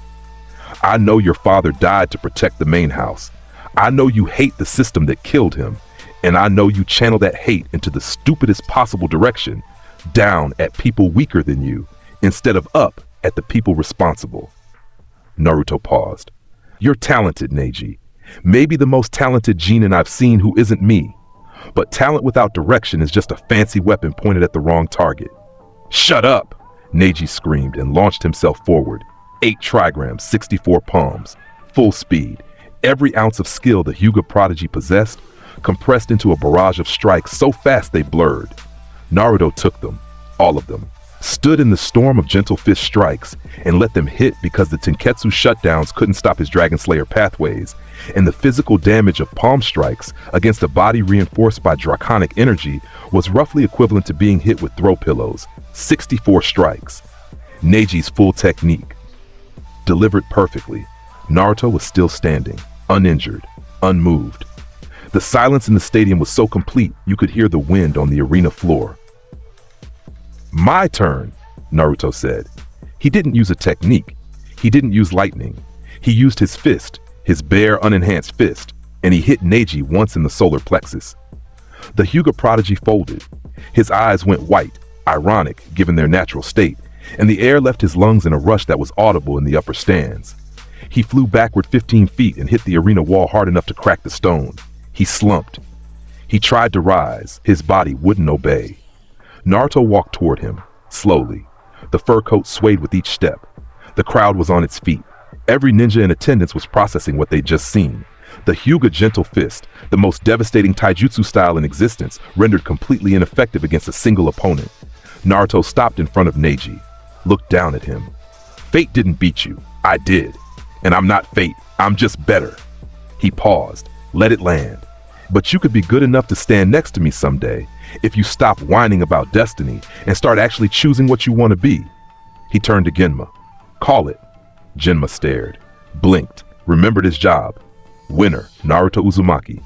I know your father died to protect the main house. I know you hate the system that killed him, and I know you channel that hate into the stupidest possible direction, down at people weaker than you, instead of up at the people responsible. Naruto paused. You're talented, Neji. Maybe the most talented genin I've seen who isn't me. But talent without direction is just a fancy weapon pointed at the wrong target. Shut up! Neji screamed and launched himself forward. 8 trigrams, 64 palms, full speed. Every ounce of skill the Hyuga prodigy possessed, compressed into a barrage of strikes so fast they blurred. Naruto took them, all of them, stood in the storm of gentle fist strikes, and let them hit because the Tenketsu shutdowns couldn't stop his Dragon Slayer pathways, and the physical damage of palm strikes against a body reinforced by draconic energy was roughly equivalent to being hit with throw pillows. 64 strikes. Neji's full technique. Delivered perfectly, Naruto was still standing, uninjured, unmoved. The silence in the stadium was so complete you could hear the wind on the arena floor. My turn, Naruto said. He didn't use a technique. He didn't use lightning. He used his fist, his bare, unenhanced fist, and he hit Neji once in the solar plexus. The Hyuga prodigy folded. His eyes went white, ironic given their natural state, and the air left his lungs in a rush that was audible in the upper stands. He flew backward 15 feet and hit the arena wall hard enough to crack the stone. He slumped. He tried to rise. His body wouldn't obey. Naruto walked toward him, slowly. The fur coat swayed with each step. The crowd was on its feet. Every ninja in attendance was processing what they'd just seen. The Hyuga gentle fist, the most devastating taijutsu style in existence, rendered completely ineffective against a single opponent. Naruto stopped in front of Neji, looked down at him. Fate didn't beat you. I did. And I'm not fate. I'm just better. He paused, let it land. But you could be good enough to stand next to me someday if you stop whining about destiny and start actually choosing what you want to be. He turned to Genma. Call it. Genma stared, blinked, remembered his job. Winner, Naruto Uzumaki.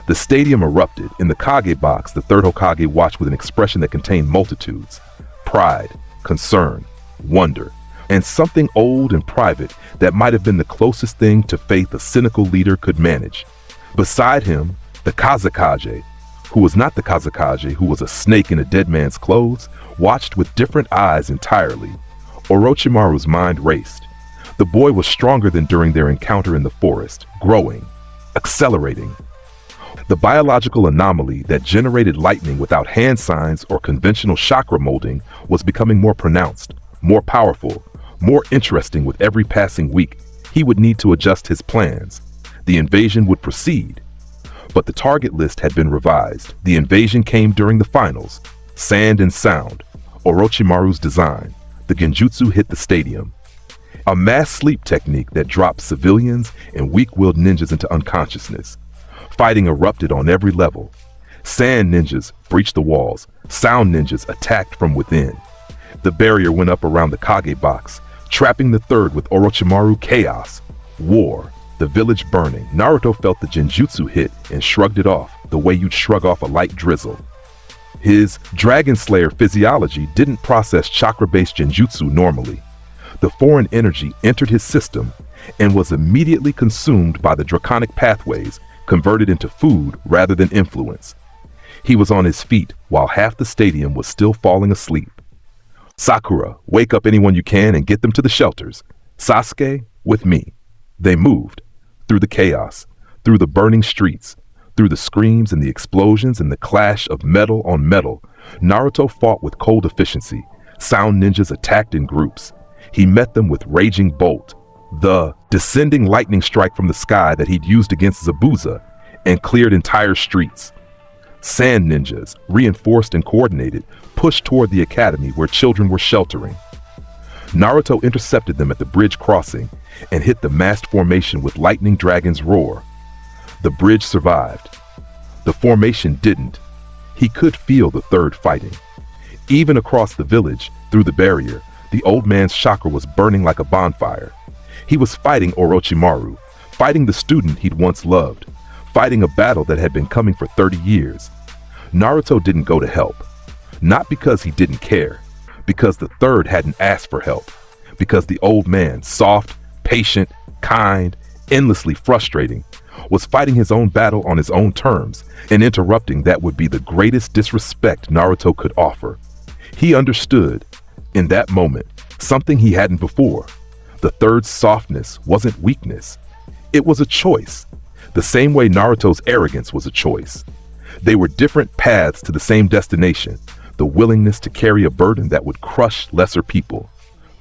The stadium erupted. In the Kage box, the third Hokage watched with an expression that contained multitudes. Pride, concern, wonder, and something old and private that might have been the closest thing to faith a cynical leader could manage. Beside him, the Kazekage, who was not the Kazekage, who was a snake in a dead man's clothes, watched with different eyes entirely. Orochimaru's mind raced. The boy was stronger than during their encounter in the forest, growing, accelerating. The biological anomaly that generated lightning without hand signs or conventional chakra molding was becoming more pronounced, more powerful, more interesting with every passing week. He would need to adjust his plans. The invasion would proceed. But the target list had been revised. The invasion came during the finals. Sand and sound. Orochimaru's design. The genjutsu hit the stadium. A mass sleep technique that dropped civilians and weak-willed ninjas into unconsciousness. Fighting erupted on every level. Sand ninjas breached the walls. Sound ninjas attacked from within. The barrier went up around the Kage box, trapping the third with Orochimaru chaos. War. The village burning. Naruto felt the genjutsu hit and shrugged it off, the way you'd shrug off a light drizzle. His Dragon Slayer physiology didn't process chakra-based genjutsu normally. The foreign energy entered his system and was immediately consumed by the draconic pathways, converted into food rather than influence. He was on his feet while half the stadium was still falling asleep. Sakura, wake up anyone you can and get them to the shelters. Sasuke, with me. They moved. Through the chaos, through the burning streets, through the screams and the explosions and the clash of metal on metal, Naruto fought with cold efficiency. Sound ninjas attacked in groups. He met them with Raging Bolt, the descending lightning strike from the sky that he'd used against Zabuza, and cleared entire streets. Sand ninjas, reinforced and coordinated, pushed toward the academy where children were sheltering. Naruto intercepted them at the bridge crossing and hit the massed formation with Lightning Dragon's roar. The bridge survived. The formation didn't. He could feel the third fighting. Even across the village, through the barrier, the old man's chakra was burning like a bonfire. He was fighting Orochimaru, fighting the student he'd once loved, fighting a battle that had been coming for 30 years. Naruto didn't go to help. Not because he didn't care, because the third hadn't asked for help, because the old man, soft, patient, kind, endlessly frustrating, was fighting his own battle on his own terms, and interrupting that would be the greatest disrespect Naruto could offer. He understood, in that moment, something he hadn't before. The third's softness wasn't weakness. It was a choice. The same way Naruto's arrogance was a choice. They were different paths to the same destination, the willingness to carry a burden that would crush lesser people.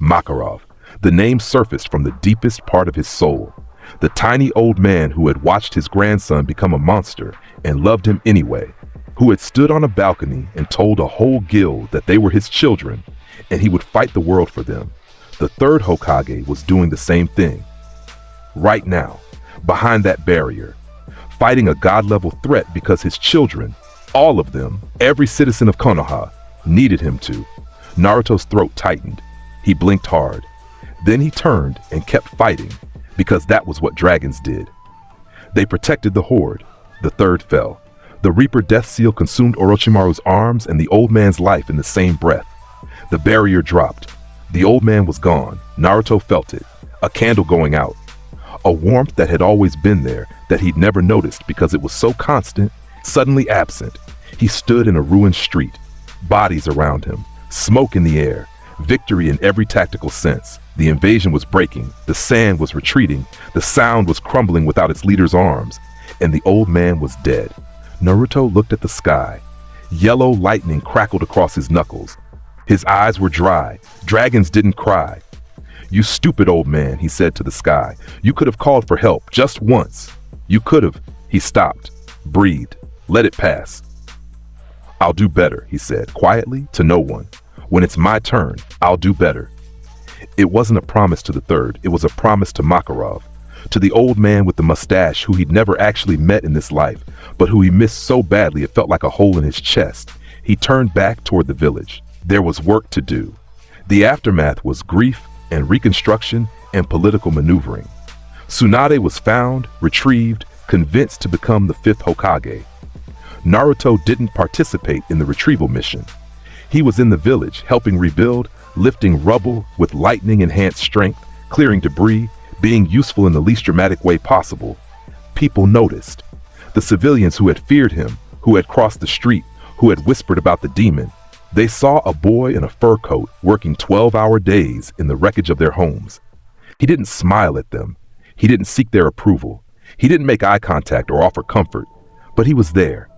Makarov, the name surfaced from the deepest part of his soul. The tiny old man who had watched his grandson become a monster and loved him anyway, who had stood on a balcony and told a whole guild that they were his children and he would fight the world for them. The third Hokage was doing the same thing. Right now, behind that barrier, fighting a god-level threat because his children, all of them, every citizen of Konoha, needed him to. Naruto's throat tightened. He blinked hard. Then he turned and kept fighting, because that was what dragons did. They protected the horde. The third fell. The Reaper Death Seal consumed Orochimaru's arms and the old man's life in the same breath. The barrier dropped. The old man was gone. Naruto felt it. A candle going out. A warmth that had always been there, that he'd never noticed because it was so constant, suddenly absent. He stood in a ruined street. Bodies around him. Smoke in the air. Victory in every tactical sense. The invasion was breaking. The sand was retreating. The sound was crumbling without its leader's arms. And the old man was dead. Naruto looked at the sky. Yellow lightning crackled across his knuckles. His eyes were dry. Dragons didn't cry. "You stupid old man," he said to the sky. "You could have called for help just once. You could have." He stopped, breathed, let it pass. "I'll do better," he said, quietly, to no one. "When it's my turn, I'll do better." It wasn't a promise to the third, it was a promise to Makarov, to the old man with the mustache who he'd never actually met in this life, but who he missed so badly it felt like a hole in his chest. He turned back toward the village. There was work to do. The aftermath was grief and reconstruction and political maneuvering. Tsunade was found, retrieved, convinced to become the fifth Hokage. Naruto didn't participate in the retrieval mission. He was in the village, helping rebuild, lifting rubble with lightning-enhanced strength, clearing debris, being useful in the least dramatic way possible. People noticed. The civilians who had feared him, who had crossed the street, who had whispered about the demon, they saw a boy in a fur coat working 12-hour days in the wreckage of their homes. He didn't smile at them. He didn't seek their approval. He didn't make eye contact or offer comfort. But he was there,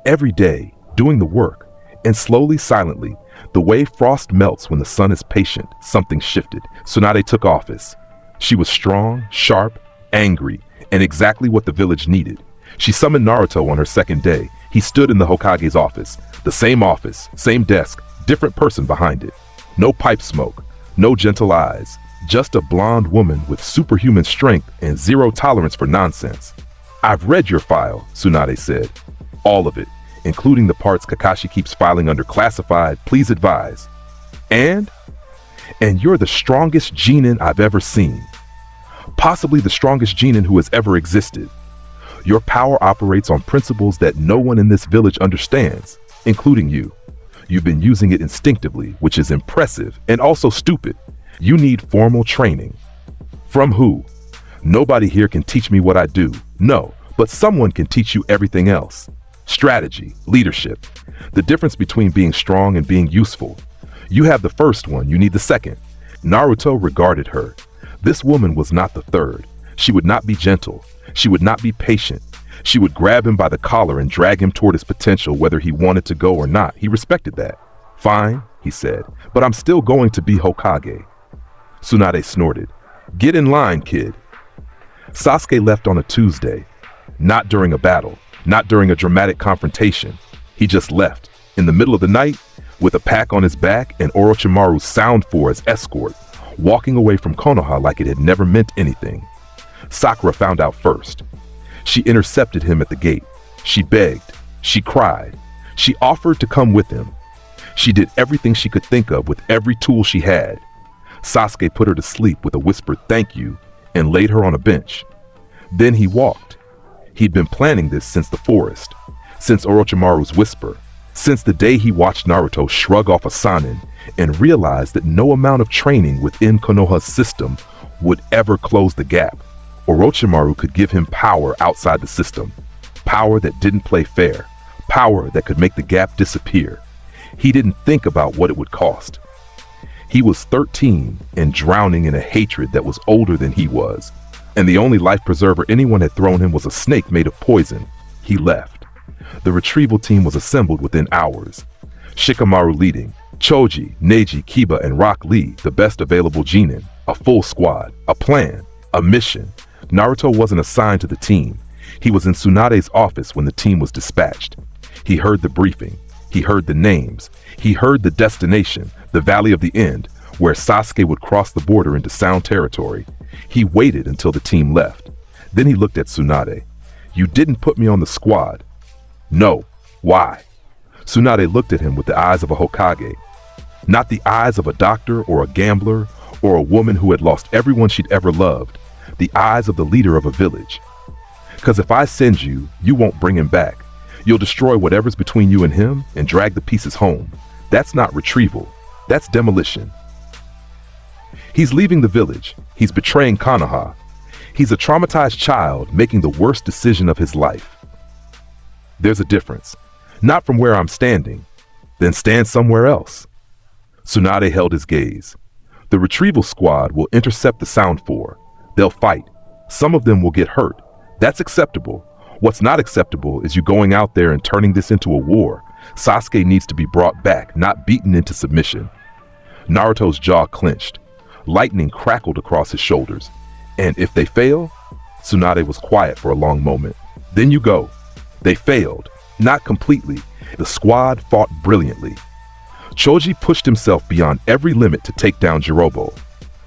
every day, doing the work. And slowly, silently, the way frost melts when the sun is patient, something shifted. Tsunade took office. She was strong, sharp, angry, and exactly what the village needed. She summoned Naruto on her second day. He stood in the Hokage's office. The office, same desk, different person behind it. No pipe smoke, no gentle eyes, just a blonde woman with superhuman strength and zero tolerance for nonsense. "I've read your file," Tsunade said. "All of it, including the parts Kakashi keeps filing under classified, please advise. And you're the strongest genin I've ever seen. Possibly the strongest genin who has ever existed. Your power operates on principles that no one in this village understands, including you. You've been using it instinctively, which is impressive and also stupid. You need formal training." "From who?" "Nobody here can teach me what I do. No, but someone can teach you everything else. Strategy, leadership, the difference between being strong and being useful. You have the first one, you need the second." Naruto regarded her. This woman was not the third. She would not be gentle. She would not be patient. She would grab him by the collar and drag him toward his potential whether he wanted to go or not. He respected that. "Fine," he said, "but I'm still going to be Hokage." Tsunade snorted. "Get in line, kid." Sasuke left on a Tuesday. Not during a battle. Not during a dramatic confrontation. He just left, in the middle of the night, with a pack on his back and Orochimaru's sound for as escort, walking away from Konoha like it had never meant anything. Sakura found out first. She intercepted him at the gate. She begged. She cried. She offered to come with him. She did everything she could think of with every tool she had. Sasuke put her to sleep with a whispered thank you and laid her on a bench. Then he walked. He'd been planning this since the forest, since Orochimaru's whisper, since the day he watched Naruto shrug off a Sannin and realized that no amount of training within Konoha's system would ever close the gap. Orochimaru could give him power outside the system, power that didn't play fair, power that could make the gap disappear. He didn't think about what it would cost. He was 13 and drowning in a hatred that was older than he was. and the only life preserver anyone had thrown him was a snake made of poison. He left. The retrieval team was assembled within hours. Shikamaru leading, Choji, Neji, Kiba, and Rock Lee, the best available genin. A full squad, a plan, a mission. Naruto wasn't assigned to the team. He was in Tsunade's office when the team was dispatched. He heard the briefing. He heard the names. He heard the destination, the Valley of the End, where Sasuke would cross the border into Sound territory. He waited until the team left. Then he looked at Tsunade. "You didn't put me on the squad." "No. Why?" Tsunade looked at him with the eyes of a Hokage. Not the eyes of a doctor or a gambler or a woman who had lost everyone she'd ever loved. The eyes of the leader of a village. "'Cause if I send you, you won't bring him back. You'll destroy whatever's between you and him and drag the pieces home. That's not retrieval. That's demolition." He's leaving the village. He's betraying Konoha. He's a traumatized child making the worst decision of his life. There's a difference. Not from where I'm standing. Then stand somewhere else. Tsunade held his gaze. The retrieval squad will intercept the Sound Four. They'll fight. Some of them will get hurt. That's acceptable. What's not acceptable is you going out there and turning this into a war. Sasuke needs to be brought back, not beaten into submission. Naruto's jaw clenched. Lightning crackled across his shoulders. "And if they fail?" Tsunade was quiet for a long moment. "Then you go." They failed. Not completely. The squad fought brilliantly. Choji pushed himself beyond every limit to take down Jirobo.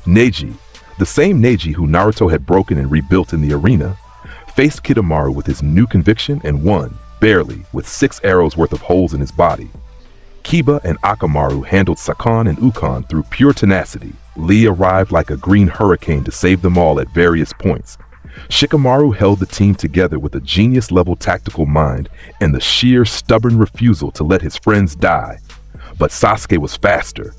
Neji, the same Neji who Naruto had broken and rebuilt in the arena, faced Kidomaru with his new conviction and won, barely, with 6 arrows worth of holes in his body. Kiba and Akamaru handled Sakan and Ukon through pure tenacity. Lee arrived like a green hurricane to save them all at various points. Shikamaru held the team together with a genius-level tactical mind and the sheer, stubborn refusal to let his friends die. But Sasuke was faster.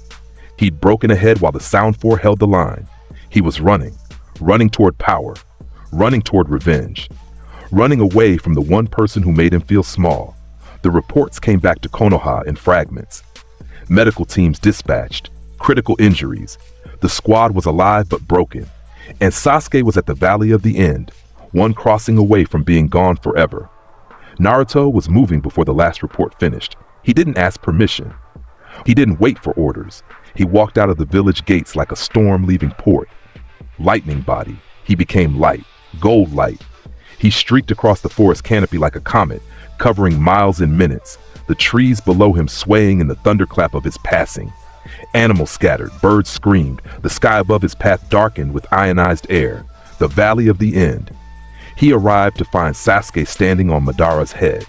He'd broken ahead while the Sound Four held the line. He was running toward power, running toward revenge, running away from the one person who made him feel small. The reports came back to Konoha in fragments. Medical teams dispatched, critical injuries. The squad was alive but broken, and Sasuke was at the Valley of the End, one crossing away from being gone forever. Naruto was moving before the last report finished. He didn't ask permission. He didn't wait for orders. He walked out of the village gates like a storm leaving port. Lightning body. He became light, gold light. He streaked across the forest canopy like a comet, covering miles in minutes, the trees below him swaying in the thunderclap of his passing. Animals scattered, birds screamed, the sky above his path darkened with ionized air, the Valley of the End. He arrived to find Sasuke standing on Madara's head.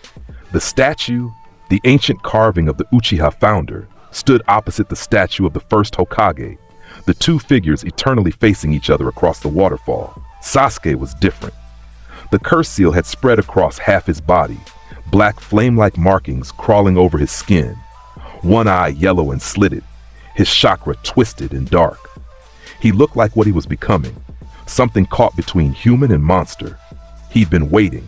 The statue, the ancient carving of the Uchiha founder, stood opposite the statue of the first Hokage, the two figures eternally facing each other across the waterfall. Sasuke was different. The curse seal had spread across half his body, black flame-like markings crawling over his skin, one eye yellow and slitted, his chakra twisted and dark. He looked like what he was becoming, something caught between human and monster. He'd been waiting.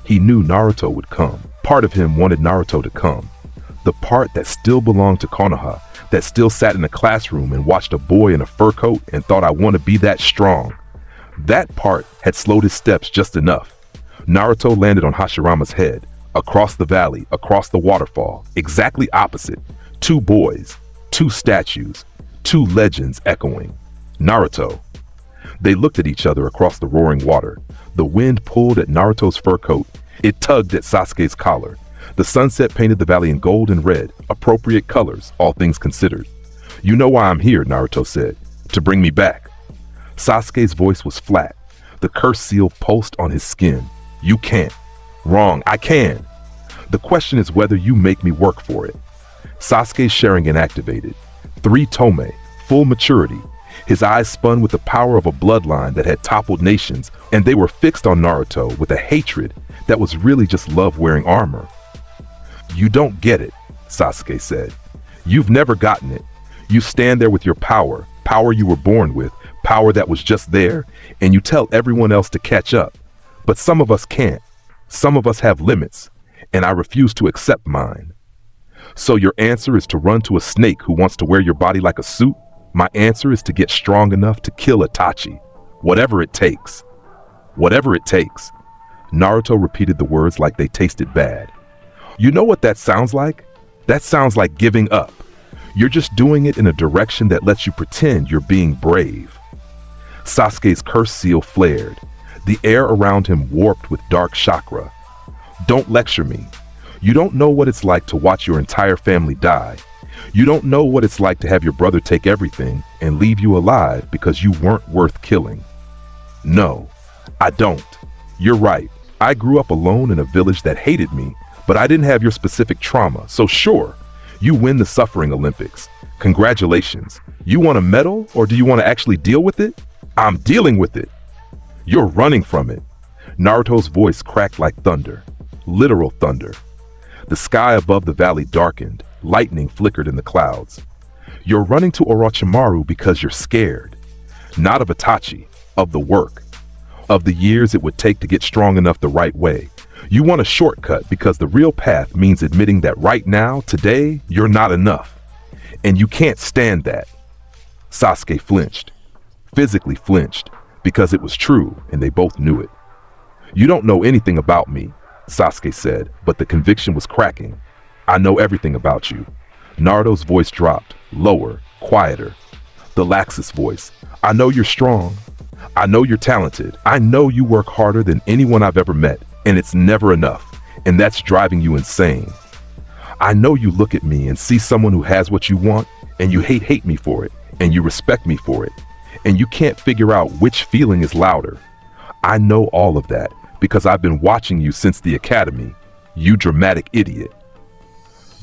He knew Naruto would come. Part of him wanted Naruto to come. The part that still belonged to Konoha, that still sat in a classroom and watched a boy in a fur coat and thought, "I want to be that strong." That part had slowed his steps just enough. Naruto landed on Hashirama's head, across the valley, across the waterfall, exactly opposite. 2 boys, 2 statues, 2 legends echoing. Naruto. They looked at each other across the roaring water. The wind pulled at Naruto's fur coat. It tugged at Sasuke's collar. The sunset painted the valley in gold and red, appropriate colors, all things considered. "You know why I'm here," Naruto said. "To bring me back." Sasuke's voice was flat. The curse seal pulsed on his skin. "You can't." "Wrong, I can. The question is whether you make me work for it." Sasuke's Sharingan activated. 3 Tome, full maturity. His eyes spun with the power of a bloodline that had toppled nations, and they were fixed on Naruto with a hatred that was really just love wearing armor. "You don't get it," Sasuke said. "You've never gotten it. You stand there with your power, power you were born with, power that was just there, and you tell everyone else to catch up. But some of us can't. Some of us have limits, and I refuse to accept mine. So your answer is to run to a snake who wants to wear your body like a suit? My answer is to get strong enough to kill Itachi, whatever it takes." Whatever it takes. Naruto repeated the words like they tasted bad. You know what that sounds like? That sounds like giving up. You're just doing it in a direction that lets you pretend you're being brave. Sasuke's curse seal flared. The air around him warped with dark chakra. Don't lecture me. You don't know what it's like to watch your entire family die. You don't know what it's like to have your brother take everything and leave you alive because you weren't worth killing. No, I don't. You're right. I grew up alone in a village that hated me, but I didn't have your specific trauma, so sure, you win the Suffering Olympics. Congratulations. You want a medal, or do you want to actually deal with it? I'm dealing with it. You're running from it. Naruto's voice cracked like thunder. Literal thunder. The sky above the valley darkened. Lightning flickered in the clouds. You're running to Orochimaru because you're scared. Not of Itachi, of the work. Of the years it would take to get strong enough the right way. You want a shortcut because the real path means admitting that right now, today, you're not enough. And you can't stand that. Sasuke flinched. Physically flinched, because it was true and they both knew it. You don't know anything about me, Sasuke said, but the conviction was cracking. I know everything about you. Naruto's voice dropped, lower, quieter. The Laxus voice. I know you're strong. I know you're talented. I know you work harder than anyone I've ever met, and it's never enough, and that's driving you insane. I know you look at me and see someone who has what you want, and you hate me for it, and you respect me for it, and you can't figure out which feeling is louder. I know all of that because I've been watching you since the academy, you dramatic idiot.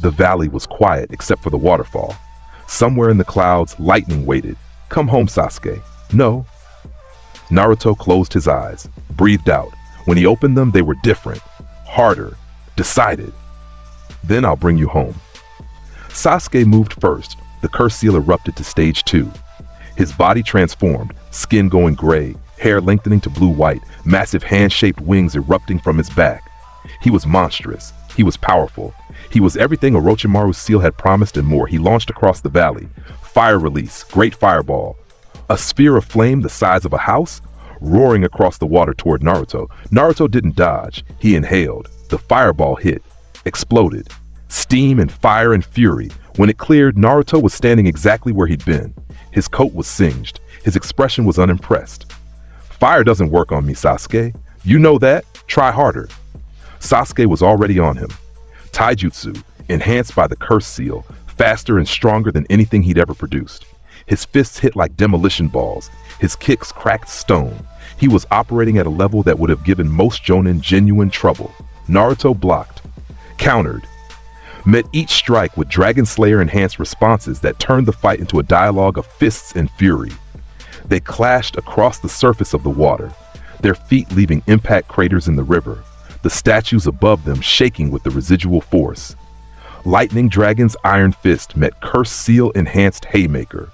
The valley was quiet except for the waterfall. Somewhere in the clouds, lightning waited. Come home, Sasuke. No. Naruto closed his eyes, breathed out. When he opened them, they were different, harder, decided. Then I'll bring you home. Sasuke moved first. The curse seal erupted to stage 2. His body transformed, skin going gray, hair lengthening to blue-white, massive hand-shaped wings erupting from his back. He was monstrous. He was powerful. He was everything Orochimaru's seal had promised and more. He launched across the valley. Fire release, great fireball. A sphere of flame the size of a house, roaring across the water toward Naruto. Naruto didn't dodge. He inhaled. The fireball hit, exploded. Steam and fire and fury. When it cleared, Naruto was standing exactly where he'd been. His coat was singed. His expression was unimpressed. Fire doesn't work on me, Sasuke. You know that. Try harder. Sasuke was already on him. Taijutsu, enhanced by the curse seal, faster and stronger than anything he'd ever produced. His fists hit like demolition balls. His kicks cracked stone. He was operating at a level that would have given most jonin genuine trouble. Naruto blocked, countered, met each strike with Dragon Slayer enhanced responses that turned the fight into a dialogue of fists and fury. They clashed across the surface of the water, their feet leaving impact craters in the river, the statues above them shaking with the residual force. Lightning Dragon's iron fist met Curse Seal enhanced Haymaker.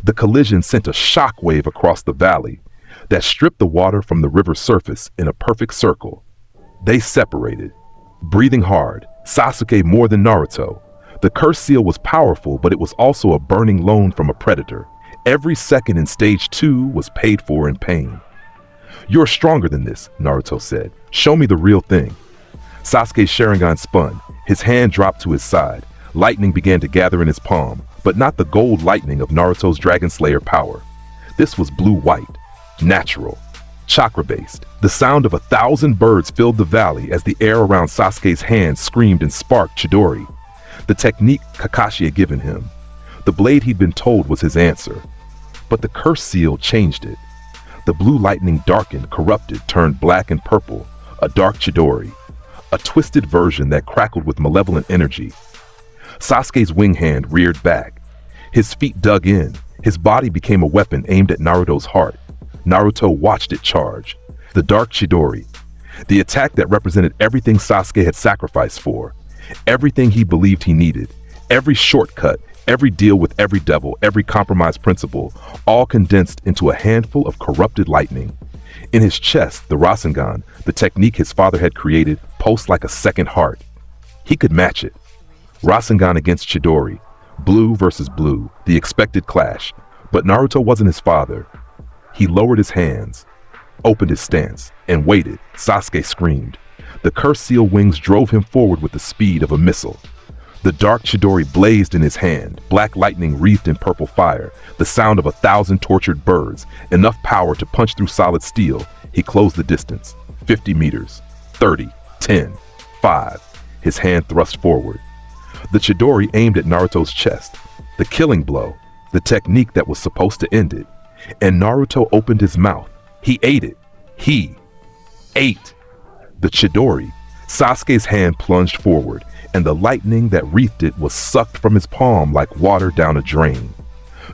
The collision sent a shockwave across the valley that stripped the water from the river's surface in a perfect circle. They separated, breathing hard, Sasuke more than Naruto. The Curse Seal was powerful, but it was also a burning loan from a predator. Every second in stage 2 was paid for in pain. You're stronger than this, Naruto said. Show me the real thing. Sasuke's Sharingan spun. His hand dropped to his side. Lightning began to gather in his palm, but not the gold lightning of Naruto's Dragon Slayer power. This was blue-white, natural, chakra-based. The sound of 1,000 birds filled the valley as the air around Sasuke's hands screamed and sparked Chidori, the technique Kakashi had given him. The blade he'd been told was his answer. But the curse seal changed it. The blue lightning darkened, corrupted, turned black and purple, a dark Chidori, a twisted version that crackled with malevolent energy. Sasuke's wing hand reared back. His feet dug in. His body became a weapon aimed at Naruto's heart. Naruto watched it charge. The dark Chidori, the attack that represented everything Sasuke had sacrificed for, everything he believed he needed, every shortcut, every deal with every devil, every compromise principle, all condensed into a handful of corrupted lightning. In his chest, the Rasengan, the technique his father had created, pulsed like a second heart. He could match it. Rasengan against Chidori, blue versus blue, the expected clash. But Naruto wasn't his father. He lowered his hands. opened his stance, and waited. Sasuke screamed. The cursed seal wings drove him forward with the speed of a missile. The dark Chidori blazed in his hand, black lightning wreathed in purple fire, the sound of 1,000 tortured birds, enough power to punch through solid steel. He closed the distance. 50 meters, 30, 10, 5. His hand thrust forward. The Chidori aimed at Naruto's chest. The killing blow, the technique that was supposed to end it. And Naruto opened his mouth. He ate it. He ate the Chidori. Sasuke's hand plunged forward, and the lightning that wreathed it was sucked from his palm like water down a drain.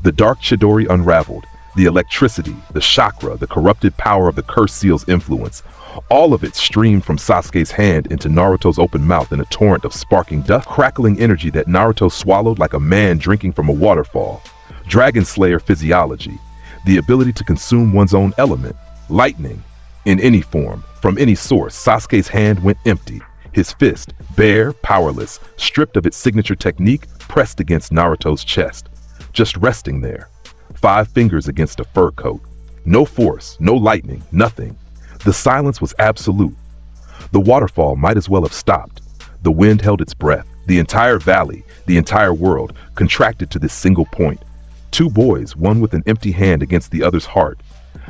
The dark Chidori unraveled. The electricity, the chakra, the corrupted power of the cursed seal's influence, all of it streamed from Sasuke's hand into Naruto's open mouth in a torrent of sparking dust, crackling energy that Naruto swallowed like a man drinking from a waterfall. Dragon Slayer physiology, the ability to consume one's own element, lightning, in any form, from any source. Sasuke's hand went empty. His fist, bare, powerless, stripped of its signature technique, pressed against Naruto's chest, just resting there. 5 fingers against a fur coat. No force, no lightning, nothing. The silence was absolute. The waterfall might as well have stopped. The wind held its breath. The entire valley, the entire world, contracted to this single point. 2 boys, one with an empty hand against the other's heart.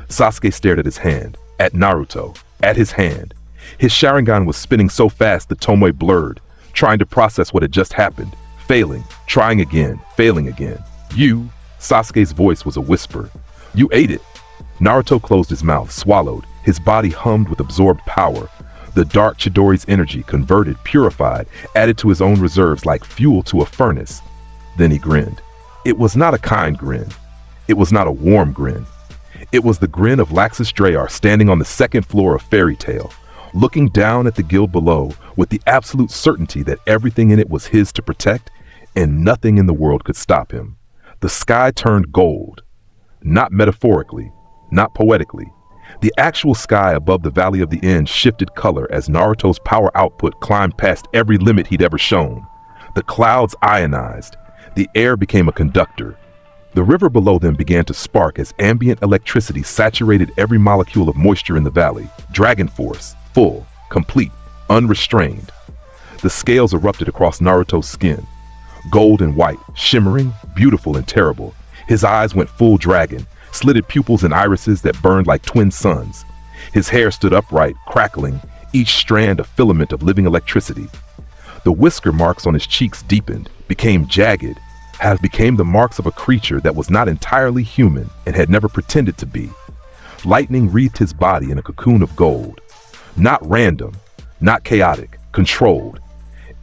Sasuke stared at his hand, at Naruto, at his hand. His Sharingan was spinning so fast the Tomoe blurred, trying to process what had just happened, failing, trying again, failing again. You, Sasuke's voice was a whisper. You ate it. Naruto closed his mouth, swallowed. His body hummed with absorbed power. The dark Chidori's energy, converted, purified, added to his own reserves like fuel to a furnace. Then he grinned. It was not a kind grin. It was not a warm grin. It was the grin of Laxus Drayar standing on the 2nd floor of Fairy Tail, looking down at the guild below with the absolute certainty that everything in it was his to protect and nothing in the world could stop him. The sky turned gold. Not metaphorically, not poetically. The actual sky above the Valley of the End shifted color as Naruto's power output climbed past every limit he'd ever shown. The clouds ionized. The air became a conductor. The river below them began to spark as ambient electricity saturated every molecule of moisture in the valley. Dragon force, full, complete, unrestrained. The scales erupted across Naruto's skin. Gold and white, shimmering, beautiful and terrible. His eyes went full dragon, slitted pupils and irises that burned like twin suns. His hair stood upright, crackling, each strand a filament of living electricity. The whisker marks on his cheeks deepened, became jagged, became the marks of a creature that was not entirely human and had never pretended to be. Lightning wreathed his body in a cocoon of gold. Not random, not chaotic, controlled.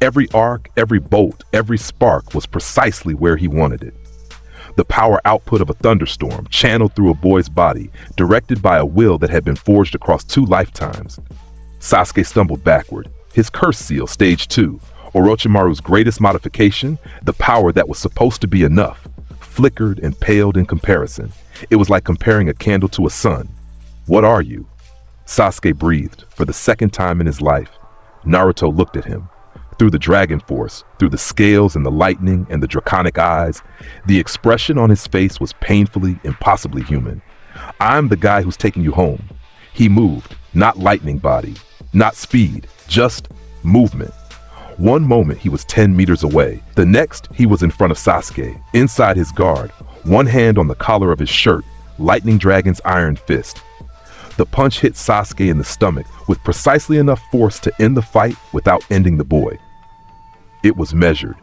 Every arc, every bolt, every spark was precisely where he wanted it. The power output of a thunderstorm, channeled through a boy's body, directed by a will that had been forged across 2 lifetimes. Sasuke stumbled backward. His curse seal, stage 2, Orochimaru's greatest modification, the power that was supposed to be enough, flickered and paled in comparison. It was like comparing a candle to a sun. What are you? Sasuke breathed for the 2nd time in his life. Naruto looked at him. Through the dragon force, through the scales and the lightning and the draconic eyes, the expression on his face was painfully, impossibly human. I'm the guy who's taking you home. He moved, not lightning body, not speed, just movement. One moment he was 10 meters away. The next he was in front of Sasuke, inside his guard, one hand on the collar of his shirt, Lightning Dragon's iron fist. The punch hit Sasuke in the stomach with precisely enough force to end the fight without ending the boy. It was measured,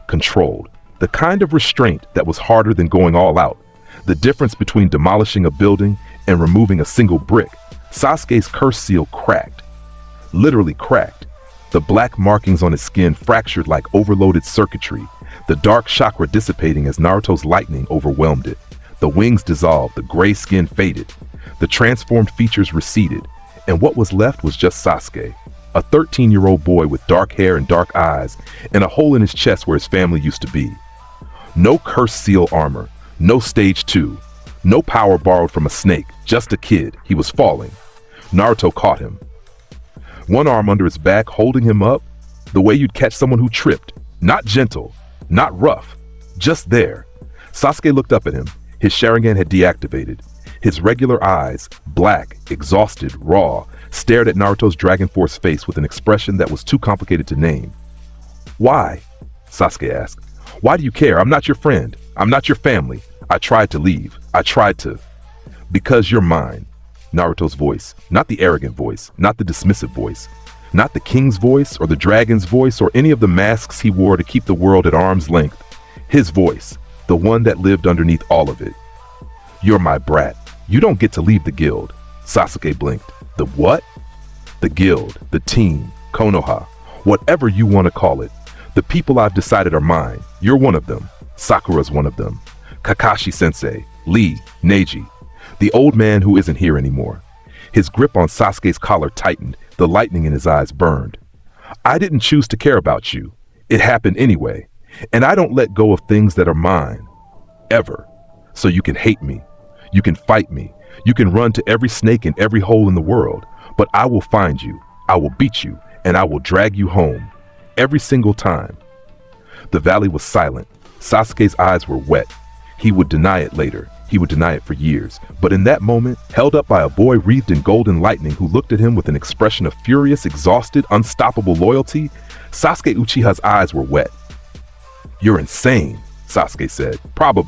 controlled, the kind of restraint that was harder than going all out. The difference between demolishing a building and removing a single brick. Sasuke's curse seal cracked, literally cracked. The black markings on his skin fractured like overloaded circuitry, the dark chakra dissipating as Naruto's lightning overwhelmed it. The wings dissolved, the gray skin faded, the transformed features receded, and what was left was just Sasuke, a 13-year-old boy with dark hair and dark eyes, and a hole in his chest where his family used to be. No curse seal armor, no stage 2, no power borrowed from a snake, just a kid. He was falling. Naruto caught him. One arm under his back, holding him up, the way you'd catch someone who tripped. Not gentle, not rough, just there. Sasuke looked up at him. His Sharingan had deactivated. His regular eyes, black, exhausted, raw, stared at Naruto's Dragon Force face with an expression that was too complicated to name. "Why?" Sasuke asked. "Why do you care? I'm not your friend. I'm not your family. I tried to leave. I tried to." "Because you're mine." Naruto's voice, not the arrogant voice, not the dismissive voice, not the king's voice or the dragon's voice or any of the masks he wore to keep the world at arm's length. His voice, the one that lived underneath all of it. "You're my brat. You don't get to leave the guild." Sasuke blinked. "The what?" "The guild, the team, Konoha, whatever you want to call it. The people I've decided are mine. You're one of them. Sakura's one of them. Kakashi-sensei, Lee, Neji. The old man who isn't here anymore." His grip on Sasuke's collar tightened, the lightning in his eyes burned. "I didn't choose to care about you. It happened anyway. And I don't let go of things that are mine. Ever. So you can hate me. You can fight me. You can run to every snake in every hole in the world. But I will find you. I will beat you. And I will drag you home. Every single time." The valley was silent. Sasuke's eyes were wet. He would deny it later. He would deny it for years. But in that moment, held up by a boy wreathed in golden lightning who looked at him with an expression of furious, exhausted, unstoppable loyalty, Sasuke Uchiha's eyes were wet. "You're insane," Sasuke said. "Probably.